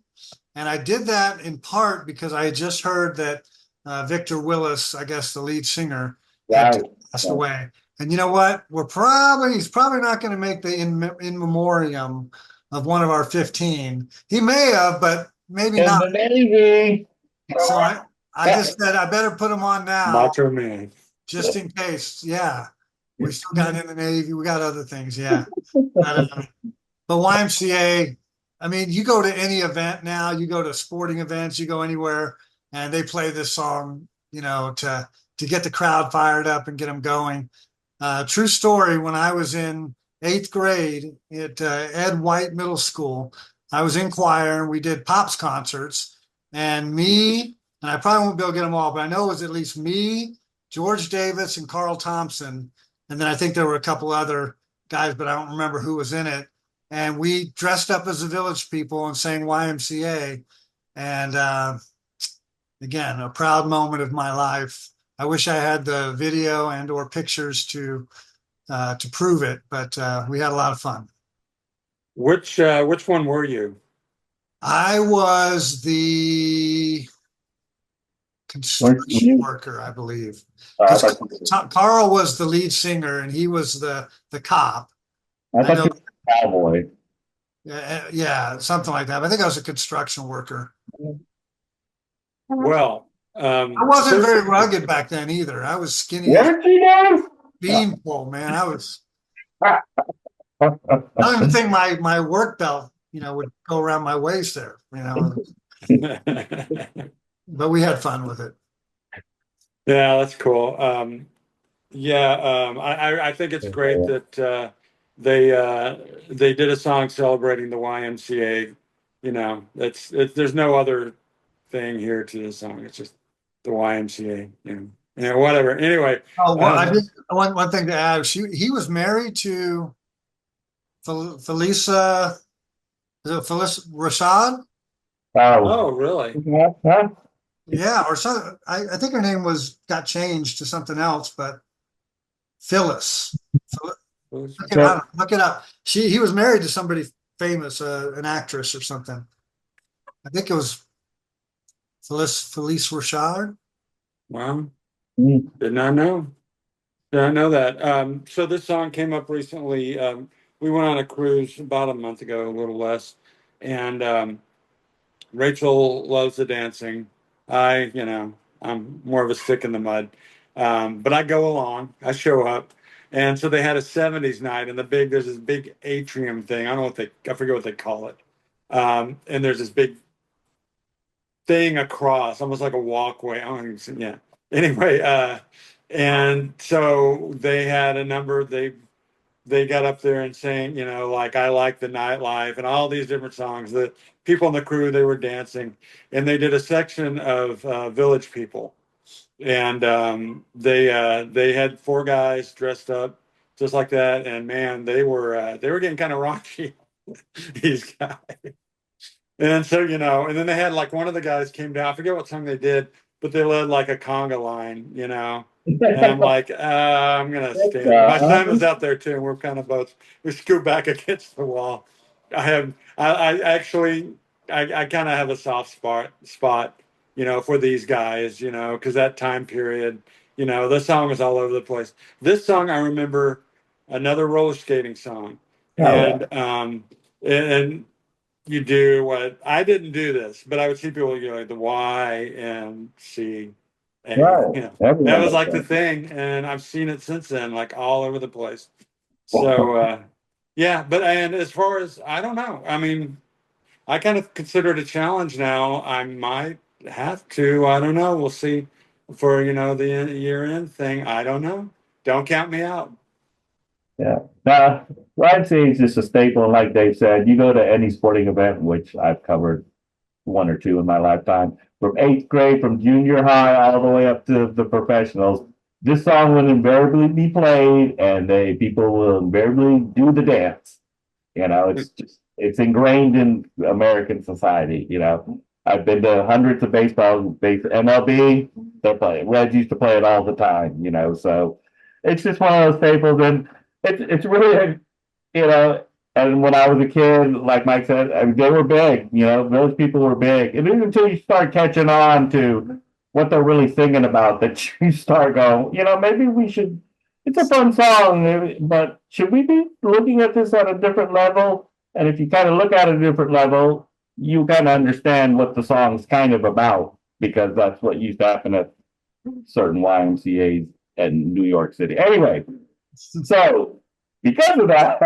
And I did that in part because I had just heard that Victor Willis, I guess the lead singer, had Right. passed away. And you know what? He's probably not going to make the in memoriam of one of our 15. He may have, but maybe In not. the Navy. So I just said I better put him on now Macho Man. just in case. Yeah. We still got in the Navy. We got other things. Yeah. But YMCA, I mean, you go to any event now, you go to sporting events, you go anywhere, and they play this song, to get the crowd fired up and get them going. True story. When I was in 8th grade at Ed White Middle School, I was in choir and we did pops concerts. And I probably won't be able to get them all, but I know it was at least me, George Davis, and Carl Thompson. And then I think there were a couple other guys, but I don't remember who was in it. And we dressed up as the Village People and sang YMCA. And again, a proud moment of my life. I wish I had the video and or pictures to prove it, but we had a lot of fun. Which one were you? I was the construction worker, I believe. I 'Cause thought Carl was the lead singer and he was the cop. I I thought know, you were a cowboy. yeah, something like that. I think I was a construction worker. Well, I wasn't very rugged back then either. I was skinny as Weren't you beanpole, man. I guys? don't even think my work belt, would go around my waist there, but we had fun with it. yeah, that's cool. I think it's great that they did a song celebrating the YMCA. There's no other thing here to the song. It's just the YMCA. Whatever. Anyway, Oh, well, I did one thing to add. He was married to Felisa, is it Phyllis Rashad? oh really? Yeah, or so. I think her name got changed to something else, but Phyllis. Look it up. He was married to somebody famous, an actress or something. I think it was Felice Rashad. Wow. Mm. Did not know. Did not know that. So this song came up recently. We went on a cruise about a month ago, a little less, and Rachel loves the dancing. I'm more of a stick in the mud, but I go along. I show up, and so they had a '70s night, and there's this big atrium thing. I forget what they call it, and there's this big thing across, almost like a walkway. I don't even, yeah. Anyway, and so they had a number. They they got up there and saying, you know, like I like the nightlife and all these different songs. The people in the crew, they were dancing, and they did a section of Village People, and they had four guys dressed up just like that, and man, they were getting kind of raunchy, these guys. And so, you know, and then they had like one of the guys came down. I forget what song they did, but they led like a conga line, you know. And I'm like, I'm gonna stand. My son was out there too, and we're kind of both we scoot back against the wall. I actually I kind of have a soft spot, you know, for these guys, you know, because that time period, you know, the song was all over the place. This song I remember another roller skating song, Oh, and you do what I didn't do this, but I would see people go like the YMCA. right. You know, that Everyone was does like the that. thing, and I've seen it since then, like all over the place. Wow. So yeah, but and as far as I don't know, I mean, I kind of consider it a challenge now. I might have to. I don't know. We'll see for you know the year end thing. I don't know. Don't count me out. Yeah. Now, YMCA is just a staple, and like Dave said, you go to any sporting event, which I've covered one or two in my lifetime, from eighth grade, from junior high, all the way up to the professionals. This song will invariably be played, and people will invariably do the dance. You know, it's ingrained in American society. You know, I've been to hundreds of MLB. They're playing. Reds used to play it all the time. You know, so it's just one of those staples, and it's really, you know. And when I was a kid, like Mike said, I mean, they were big. You know, those people were big, and even until you start catching on to what they're really singing about, that you start going, you know, maybe we should it's a fun song, but should we be looking at this at a different level? And if you kind of look at a different level, you kind of understand what the song's kind of about because that's what used to happen at certain YMCA's in New York City. Anyway, so because of that,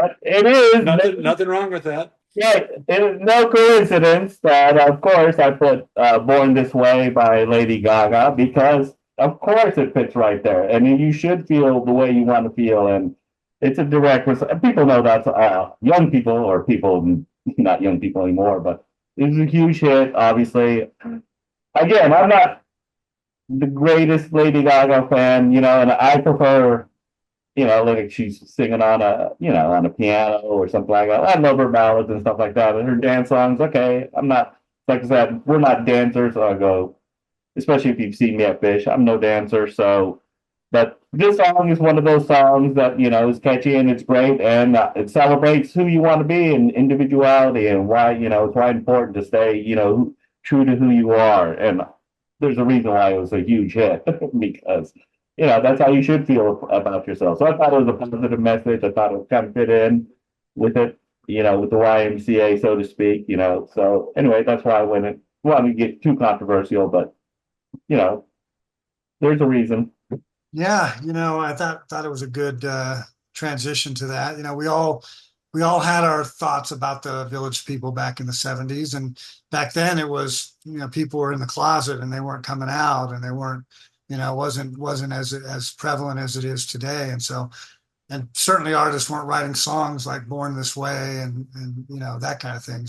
Nothing wrong with that. yeah, it is no coincidence that, of course, I put Born This Way by Lady Gaga because, of course, it fits right there. I mean, you should feel the way you want to feel. And it's a people know that's young people or people, not young people anymore, but it's a huge hit, obviously. Again, I'm not the greatest Lady Gaga fan, you know, and I prefer like she's singing on on a piano or something like that. I love her ballads and stuff like that. And her dance songs, okay. I'm not, like I said, we're not dancers. So I go, especially if you've seen me at Fish, I'm no dancer. So, but this song is one of those songs that, is catchy and it's great. And it celebrates who you want to be and individuality and why, it's why important to stay, true to who you are. And there's a reason why it was a huge hit because that's how you should feel about yourself. So I thought it was a positive message. I thought it kind of fit in with it, with the YMCA, so to speak, So anyway, that's why I went and wanted to get too controversial, but you know, there's a reason. Yeah, I thought it was a good transition to that. We all had our thoughts about the Village People back in the 70s, and back then it was people were in the closet and they weren't coming out, and they weren't wasn't as prevalent as it is today, and certainly artists weren't writing songs like Born This Way and that kind of thing.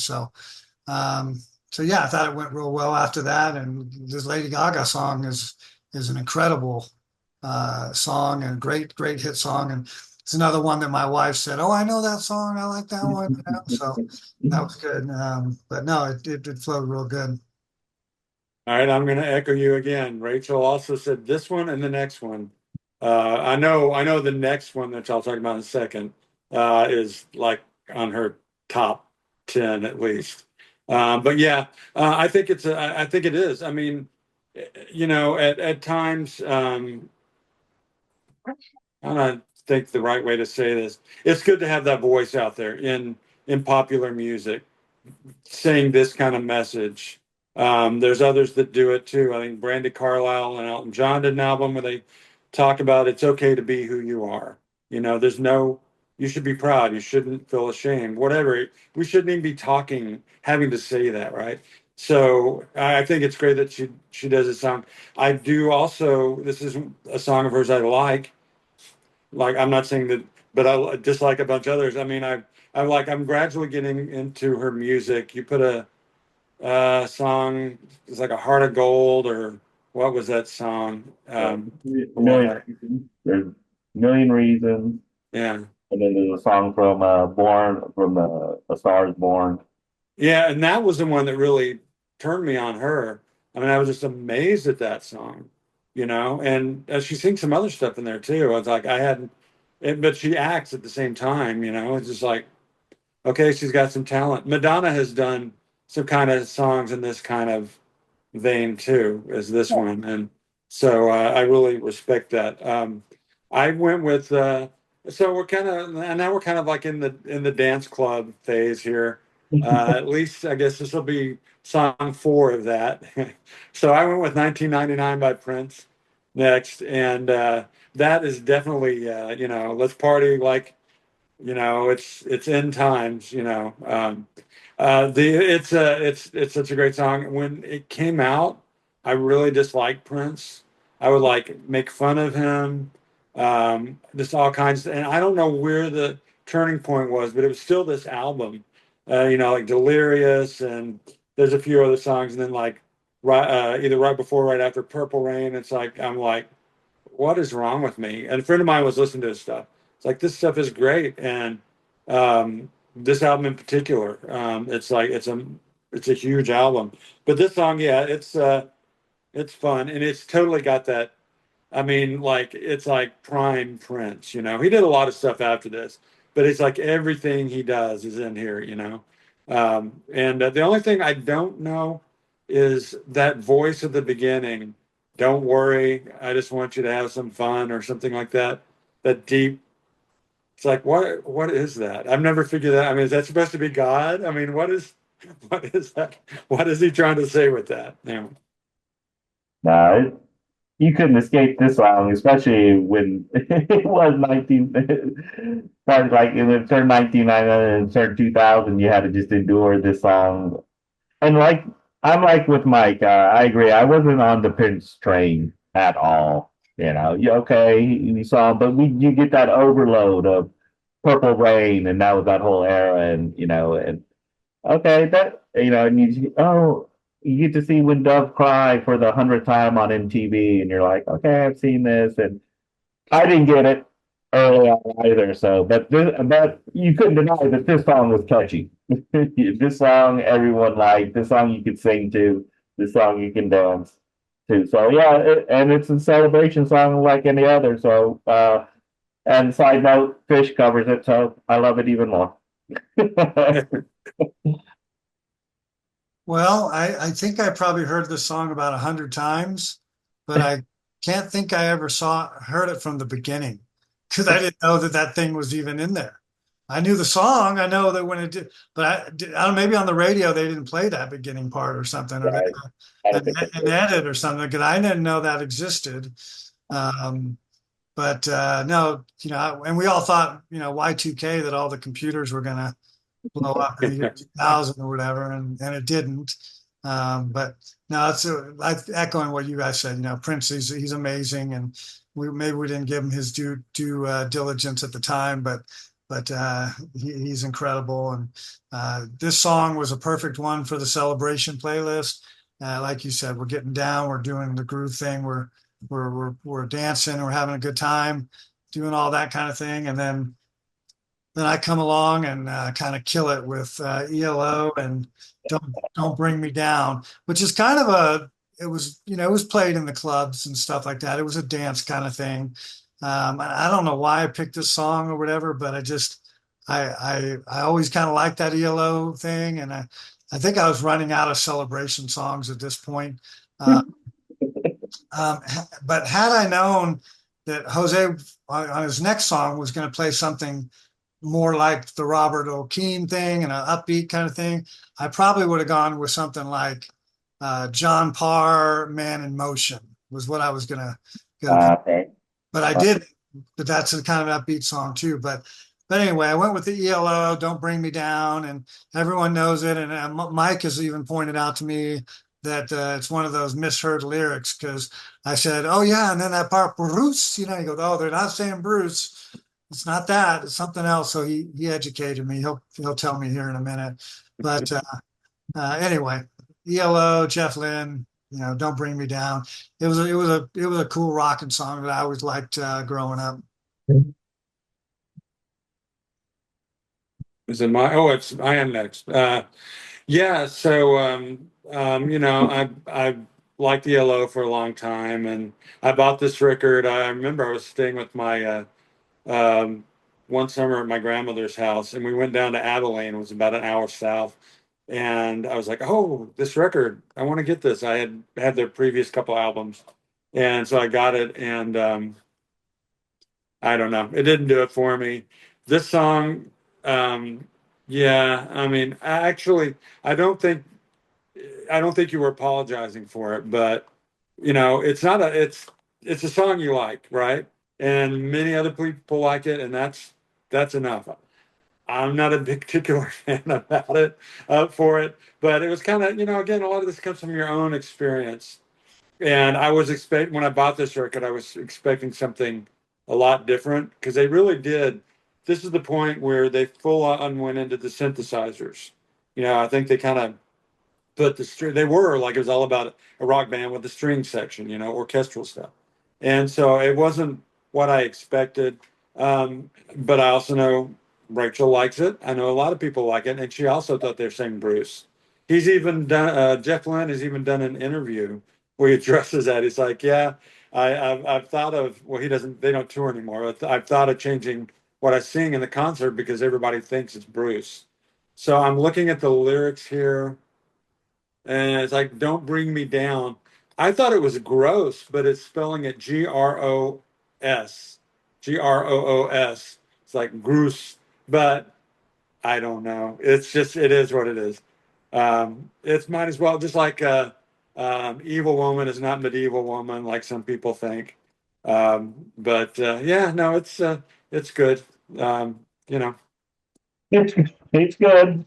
Um, so yeah, I thought it went real well after that, and this Lady Gaga song is an incredible song and great hit song, and it's another one that my wife said, "Oh, I know that song. I like that one." So that was good. But no, it flowed real good. All right, I'm going to echo you again. Rachel also said this one and the next one. I know the next one that I'll talk about in a second is like on her top 10 at least. But yeah, I think it is. I mean, at times, I don't think the right way to say this. It's good to have that voice out there in popular music, saying this kind of message. There's others that do it too. I think Brandi Carlile and Elton John did an album where they talk about it's okay to be who you are. You should be proud. You shouldn't feel ashamed. Whatever. We shouldn't even be having to say that, right? So I think it's great that she does this song. I do also. This is a song of hers I like. Like I'm not saying that but I just like a bunch of others. I mean, I'm gradually getting into her music. You put a song, it's like a Heart of Gold, or what was that song? A million reasons. There's a million reasons. Yeah. And then there's a song from Born from A Star Is Born. Yeah, and that was the one that really turned me on her. I mean, I was just amazed at that song, and she sings some other stuff in there too. I was like, I hadn't, but she acts at the same time, It's just like, okay, she's got some talent. Madonna has done some kind of songs in this kind of vein too, as this one, and so I really respect that. I went with so we're kind of now we're kind of like in the dance club phase here. At least I guess this will be song four of that. So I went with 1999 by Prince next, and that is definitely let's party like it's end times. It's such a great song. When it came out, I really disliked Prince. I would like make fun of him, just all kinds. And I don't know where the turning point was, but it was still this album. Like Delirious, and there's a few other songs, and then like either right before, or right after Purple Rain. It's like I'm like, what is wrong with me? And a friend of mine was listening to his stuff. It's like this stuff is great, and this album in particular, it's like it's a huge album. But this song, yeah, it's fun, and it's totally got that. I mean, like it's like prime Prince. He did a lot of stuff after this, but it's like everything he does is in here. And the only thing I don't know is that voice at the beginning. Don't worry, I just want you to have some fun, or something like that. That deep. It's like what is that? I've never figured that. I mean, is that supposed to be God? I mean, what is that? What is he trying to say with that? Yeah. No, you couldn't escape this song, especially when it was 19, started like in the turn 1999 and turn 2000, you had to just endure this song. And like, I'm like with Mike, I agree. I wasn't on the Prince train at all. Okay, you saw, but you get that overload of Purple Rain, and that was that whole era, and okay, and you get to see When Dove Cry for the 100th time on MTV, and you're like, okay, I've seen this, and I didn't get it early on either. So, but you couldn't deny that this song was catchy. This song everyone liked. This song you could sing to. This song you can dance to. So yeah, and it's a celebration song like any other. So, and side note, Fish covers it, so I love it even more. Well, I think I probably heard this song about 100 times, but I can't think I ever heard it from the beginning, because I didn't know that that thing was even in there. I knew the song. I know that when it did, but I don't know, maybe on the radio they didn't play that beginning part or something, or Right. I don't think an edit or something, because I didn't know that existed. Um, but no, and we all thought, Y2K, that all the computers were gonna blow up in the year 2000 or whatever, and it didn't. But no, echoing what you guys said. Prince, he's amazing, and we didn't give him his due diligence at the time, but he's incredible. And this song was a perfect one for the celebration playlist. Like you said, we're getting down, we're doing the groove thing, we're dancing, we're having a good time, doing all that kind of thing, and then I come along and kind of kill it with ELO and don't bring me down, which is kind of it was played in the clubs and stuff like that. It was a dance kind of thing. I don't know why I picked this song or whatever, but I always kind of liked that ELO thing, and I think I was running out of celebration songs at this point. Uh, but had I known that Jose on his next song was going to play something more like the Robert O'Keefe thing and an upbeat kind of thing, I probably would have gone with something like John Parr, Man in Motion was what I was gonna go. okay. But I did, but that's a kind of upbeat song too. But anyway, I went with the ELO, Don't Bring Me Down, and everyone knows it. And Mike has even pointed out to me that it's one of those misheard lyrics, because I said, oh yeah, and then that part, Bruce, he goes, oh, they're not saying Bruce. it's not that, it's something else. So he educated me. He'll tell me here in a minute. But anyway, ELO, Jeff Lynne, Don't Bring Me Down. It was a cool rocking song that I always liked growing up. Is it my? Oh, I am next. Yeah. So, I liked ELO for a long time, and I bought this record. I remember I was staying with my one summer at my grandmother's house, and we went down to Abilene. It was about an hour south, and I was like, "Oh, this record! I want to get this." I had their previous couple albums, and so I got it, and I don't know, it didn't do it for me. This song, yeah, I mean, I don't think I don't think you were apologizing for it, but it's not a it's a song you like, right? And many other people like it, and that's enough. I'm not a particular fan about it for it, but it was kind of again, a lot of this comes from your own experience. And I was expecting when I bought this record, I was expecting something a lot different because they really did. This is the point where they full on went into the synthesizers. I think they kind of put the string. They were like it was all about a rock band with the string section, orchestral stuff. And so it wasn't what I expected. But I also know Rachel likes it. I know a lot of people like it, and she also thought they were saying Bruce. He's even done. Jeff Lynne has even done an interview where he addresses that. He's like, "Yeah, I've thought of. Well, he doesn't. They don't tour anymore. I've thought of changing what I sing in the concert because everybody thinks it's Bruce." So I'm looking at the lyrics here, and it's like, "Don't bring me down." I thought it was gross, but it's spelling it Gross. It's like Groose, but I don't know. It's just it is what it is. It's might as well just like evil woman is not medieval woman like some people think. But yeah, no, it's good. Um, you know, It's good.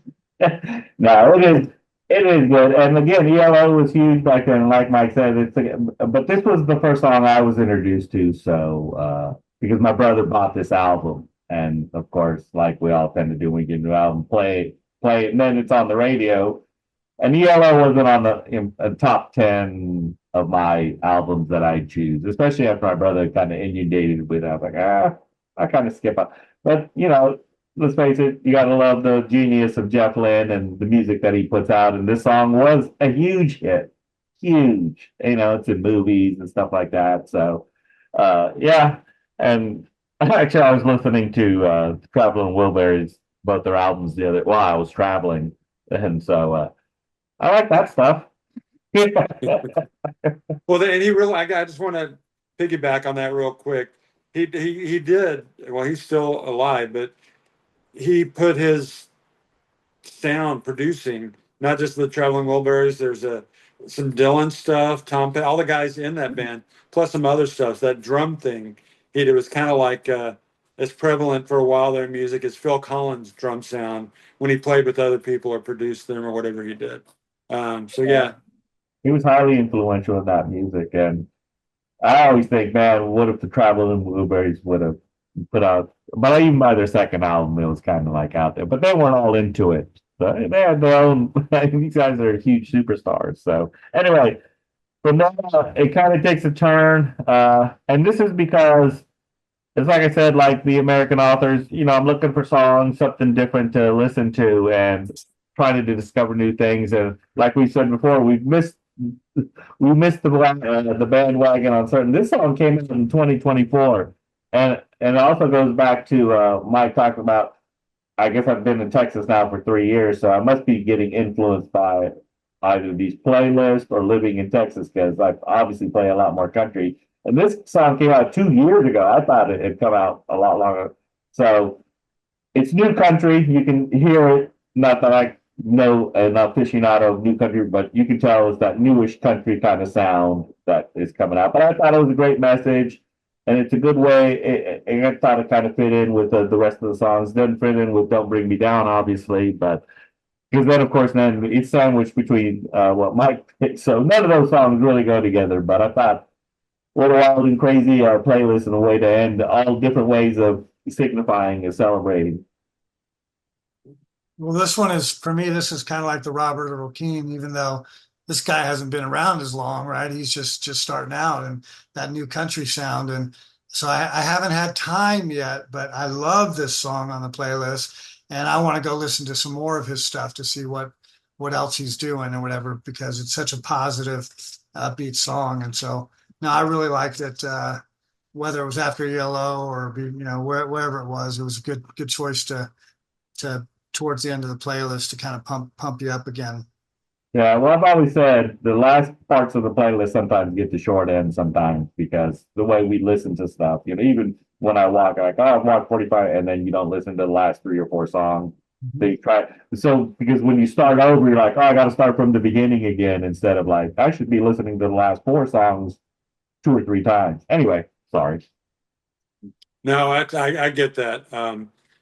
No, it is good. And again, ELO was huge back then. Like Mike said, but this was the first song I was introduced to. So because my brother bought this album, and of course, like we all tend to do when we get a new album, play it, and then it's on the radio. And ELO wasn't on the top 10 of my albums that I choose, especially after my brother kind of inundated with it. I was like, I kind of skip out. But let's face it, you gotta love the genius of Jeff Lynne and the music that he puts out. And this song was a huge hit. Huge. It's in movies and stuff like that. So yeah. And actually I was listening to Traveling Wilburys, both their albums while I was traveling. And so I like that stuff. well, and he really. I just want to piggyback on that real quick. He did. Well, he's still alive, but he put his sound producing not just the Traveling Wilburys. There's some Dylan stuff, all the guys in that band, plus some other stuff. So that drum thing he did was kind of like as prevalent for a while there in music as Phil Collins' drum sound when he played with other people or produced them or whatever he did. So yeah, He was highly influential in that music, and I always think, man, what if the Traveling Wilburys would have put out? But even by their second album, it was kind of like out there. But they weren't all into it. So they had their own. These guys are huge superstars. So anyway, from now it kind of takes a turn, and this is because it's like I said, like the American authors. I'm looking for songs, something different to listen to, and trying to discover new things. And like we said before, we missed the bandwagon on certain. This song came out in 2024, and it also goes back to Mike talking about. I guess I've been in Texas now for 3 years, so I must be getting influenced by either these playlists or living in Texas because I obviously play a lot more country. And this song came out 2 years ago. I thought it had come out a lot longer. So it's new country. You can hear it. Not that I know an aficionado of new country, but you can tell it's that newish country kind of sound that is coming out. But I thought it was a great message, and it's a good way. I thought it kind of fit in with the rest of the songs. Doesn't fit in with "Don't Bring Me Down," obviously, but because then, of course, then it's sandwiched between what Mike picked. So none of those songs really go together. But I thought, what a wild and crazy playlist and a way to end all different ways of signifying and celebrating. Well, this one is for me. This is kind of like the Robert Earl Keen, even though this guy hasn't been around as long, right? He's just starting out and that new country sound, and so I haven't had time yet. But I love this song on the playlist, and I want to go listen to some more of his stuff to see what else he's doing or whatever, because it's such a positive, upbeat song. And so no, I really liked it. Whether it was After Yellow or wherever it was a good choice to towards the end of the playlist to kind of pump you up again. Yeah, well, I've always said the last parts of the playlist sometimes get the short end sometimes because the way we listen to stuff, even when I walk, like, oh, I've walked 45, and then you don't listen to the last 3 or 4 songs. They try, so because when you start over, you're like, oh, I got to start from the beginning again instead of like, I should be listening to the last 4 songs 2 or 3 times. Anyway, sorry. No, I get that.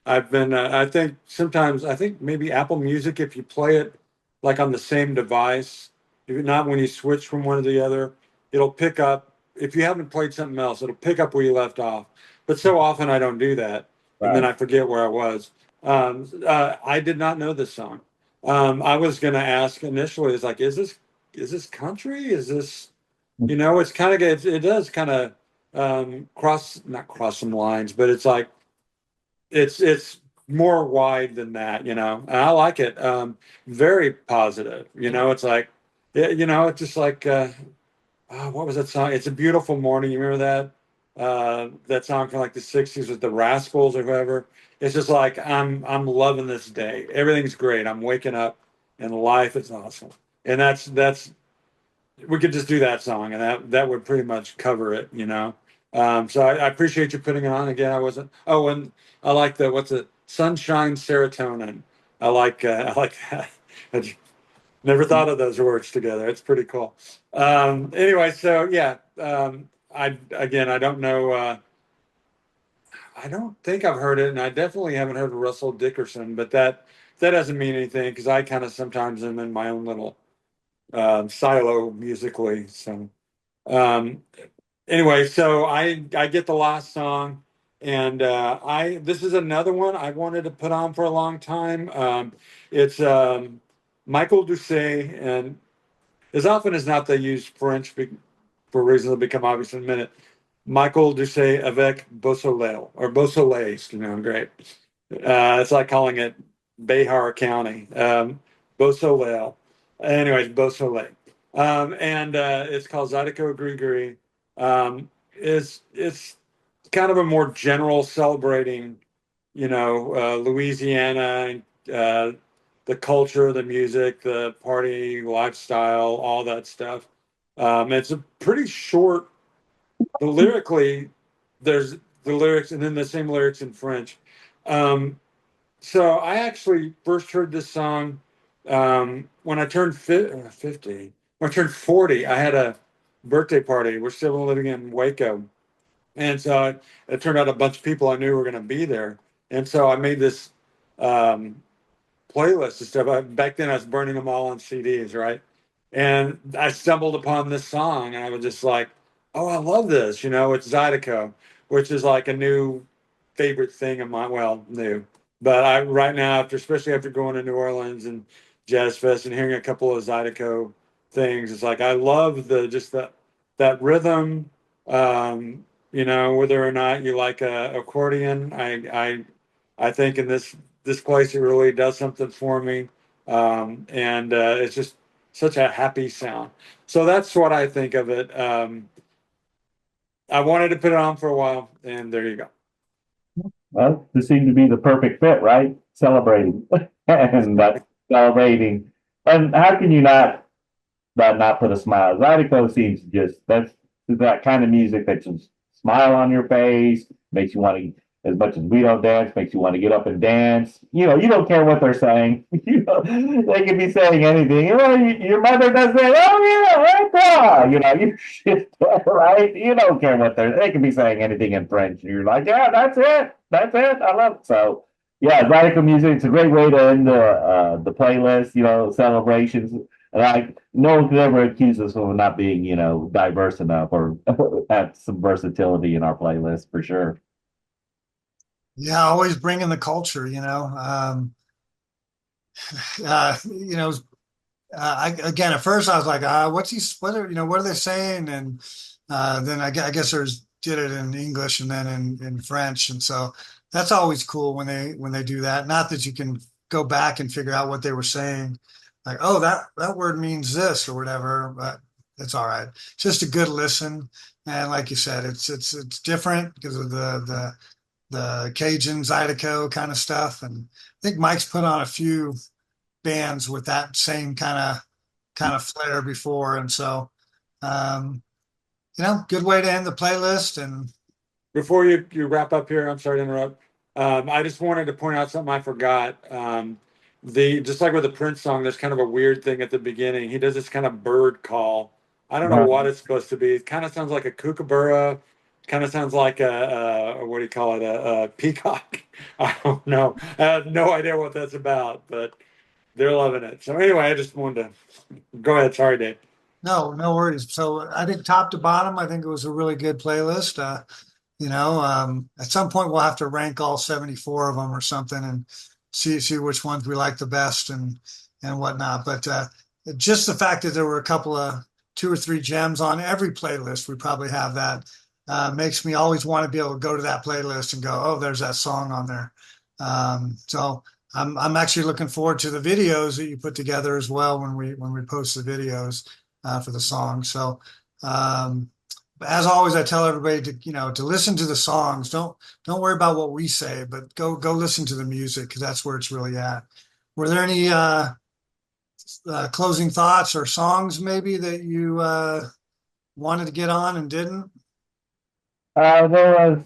I've been, I think sometimes, I think maybe Apple Music, if you play it like on the same device, if not when you switch from one to the other, it'll pick up. If you haven't played something else, it'll pick up where you left off. But so often I don't do that, and then Right. I forget where I was. I did not know this song. I was going to ask initially, is like, is this country? Is this, it's kind of, it does kind of not cross some lines, but it's like, it's more wide than that, and I like it. Very positive, it's like, it's just like, what was that song? It's a Beautiful Morning. You remember that song from like the 60s with the Rascals or whoever? It's just like, I'm loving this day. Everything's great. I'm waking up and life is awesome. And that's we could just do that song and that would pretty much cover it. So I appreciate you putting it on again. I wasn't. Oh, and I like what's it? Sunshine Serotonin. I like that. I never thought of those words together. It's pretty cool. Anyway, so yeah. I don't know. I don't think I've heard it, and I definitely haven't heard of Russell Dickerson. But that doesn't mean anything because I kind of sometimes am in my own little silo musically. So um, anyway, so I get the last song, and I this is another one I wanted to put on for a long time. It's Michael Doucet, and as often as not, they use French for reasons that become obvious in a minute. Michael Doucet avec Beausoleil or Beausoleil, great. It's like calling it Behar County, Beausoleil. Anyways, Beausoleil, and it's called Zydeco Gris Gris. It's kind of a more general celebrating, Louisiana, the culture, the music, the party lifestyle, all that stuff. It's a pretty short. Lyrically, there's the lyrics and then the same lyrics in French. So I actually first heard this song when I turned 50. When I turned 40, I had a birthday party. We're still living in Waco. And so it turned out a bunch of people I knew were going to be there. And so I made this playlist and stuff. Back then I was burning them all on CDs, right? And I stumbled upon this song and I was just like, oh, I love this. It's Zydeco, which is like a new favorite thing of mine. Well, new. But right now, especially after going to New Orleans and Jazz Fest and hearing a couple of Zydeco things, it's like I love that rhythm. Whether or not you like a accordion, I think in this place it really does something for me, and it's just such a happy sound. So that's what I think of it. I wanted to put it on for a while, and there you go. Well, this seemed to be the perfect fit, right? Celebrating and that's celebrating. And how can you not put a smile? Zydeco seems that's that kind of music that just smile on your face, makes you want to, as much as we don't dance, makes you want to get up and dance. You don't care what they're saying. They can be saying anything. Your mother does say, oh yeah, right there. You shit, right? You don't care what they can be saying anything in French. And you're like, yeah, that's it. That's it. I love it. So yeah, radical music. It's a great way to end the playlist, celebrations. And no one could ever accuse us of not being, diverse enough or have some versatility in our playlist for sure. Yeah, always bringing the culture, you know, again, at first I was like, what's he, what are they saying? And then I guess there's did it in English and then in French, and so that's always cool when they do that. Not that you can go back and figure out what they were saying, like, oh, that word means this or whatever, but it's all right. It's just a good listen, and like you said, it's different because of the Cajun Zydeco kind of stuff, and I think Mike's put on a few bands with that same kind of flair before, and so um, good way to end the playlist. And Before you wrap up here, I'm sorry to interrupt. I just wanted to point out something I forgot. The just like with the Prince song, there's kind of a weird thing at the beginning. He does this kind of bird call. I don't know what it's supposed to be. It kind of sounds like a kookaburra. Kind of sounds like a what do you call it? A peacock. I don't know. I have no idea what that's about, but they're loving it. So anyway, I just wanted to go ahead. Sorry, Dave. no worries. So I think top to bottom, I think it was a really good playlist. At some point we'll have to rank all 74 of them or something and see which ones we like the best and whatnot. But just the fact that there were a couple of two or three gems on every playlist, we probably have that, makes me always want to be able to go to that playlist and go, oh, there's that song on there. So I'm actually looking forward to the videos that you put together as well when we post the videos for the song. So as always, I tell everybody to listen to the songs. Don't worry about what we say, but go listen to the music because that's where it's really at. Were there any closing thoughts or songs maybe that you wanted to get on and didn't? There was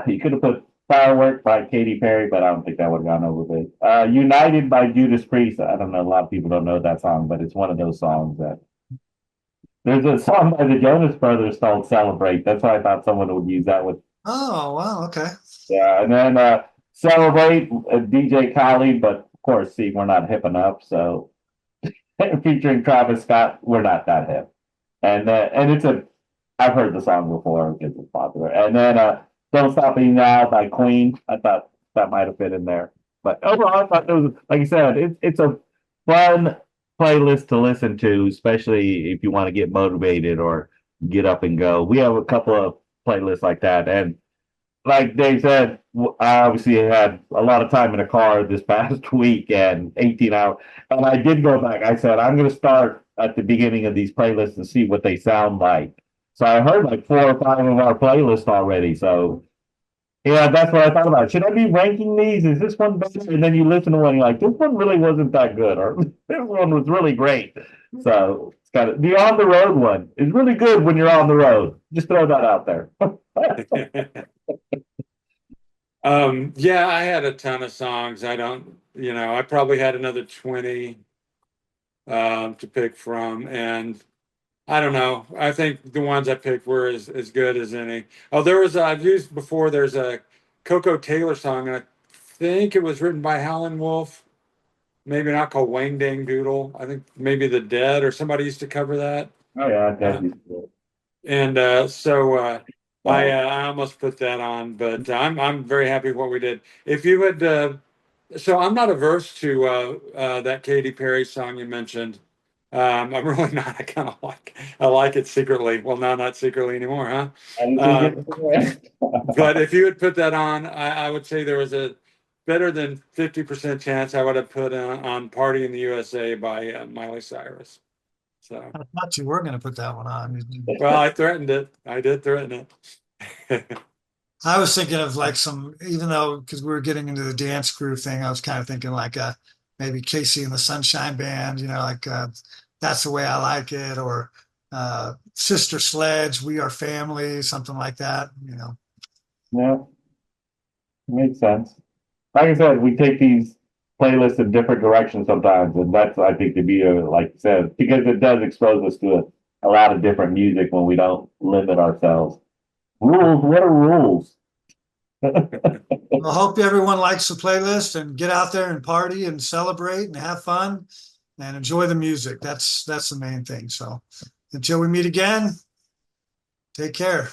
you could have put "Firework" by Katy Perry, but I don't think that would have gone over big. "United" by Judas Priest. I don't know. A lot of people don't know that song, but it's one of those songs that there's a song by the Jonas Brothers called "Celebrate." That's why I thought someone would use that with. Oh, wow, okay. Yeah, and then "Celebrate" DJ Khaled, but of course, see, we're not hip enough, so featuring Travis Scott, we're not that hip. And it's a I've heard the song before because it's popular. And then "Don't Stop Me Now" by Queen. I thought that might have fit in there. But overall, I thought it was, like you said, it's a fun playlist to listen to, especially if you want to get motivated or get up and go. We have a couple of playlists like that. And like Dave said, I obviously had a lot of time in a car this past week and 18 hours. And I did go back. I said, I'm going to start at the beginning of these playlists and see what they sound like. So I heard like 4 or 5 of our playlists already. So yeah, that's what I thought about. Should I be ranking these? Is this one better? And then you listen to one, and you're like, this one really wasn't that good, or this one was really great. So it's got the on the road one is really good when you're on the road. Just throw that out there. Yeah, I had a ton of songs. I probably had another 20 to pick from, and I don't know. I think the ones I picked were as good as any. Oh, I've used before. There's a Coco Taylor song, and I think it was written by Howlin' Wolf. Maybe not called Wang Dang Doodle. I think maybe The Dead or somebody used to cover that. Oh yeah, Uh, definitely. and I almost put that on, but I'm very happy with what we did. If you had, so I'm not averse to that Katy Perry song you mentioned. I'm really not. I like it secretly. Well, now not secretly anymore, huh? But if you had put that on, I would say there was a better than 50% chance I would have put on "Party in the USA" by Miley Cyrus. So, I thought you were going to put that one on. well, I threatened it. I did threaten it. I was thinking of like even though because we were getting into the dance groove thing, I was kind of thinking like maybe Casey and the Sunshine Band, like That's the Way I Like It, or Sister Sledge, We Are Family, something like that. Yeah, makes sense. Like I said, we take these playlists in different directions sometimes, and that's I think the beauty of it, like you said, because it does expose us to a lot of different music when we don't limit ourselves. Rules, what are rules? Well, I hope everyone likes the playlist and get out there and party and celebrate and have fun and enjoy the music. That's the main thing. So until we meet again, take care.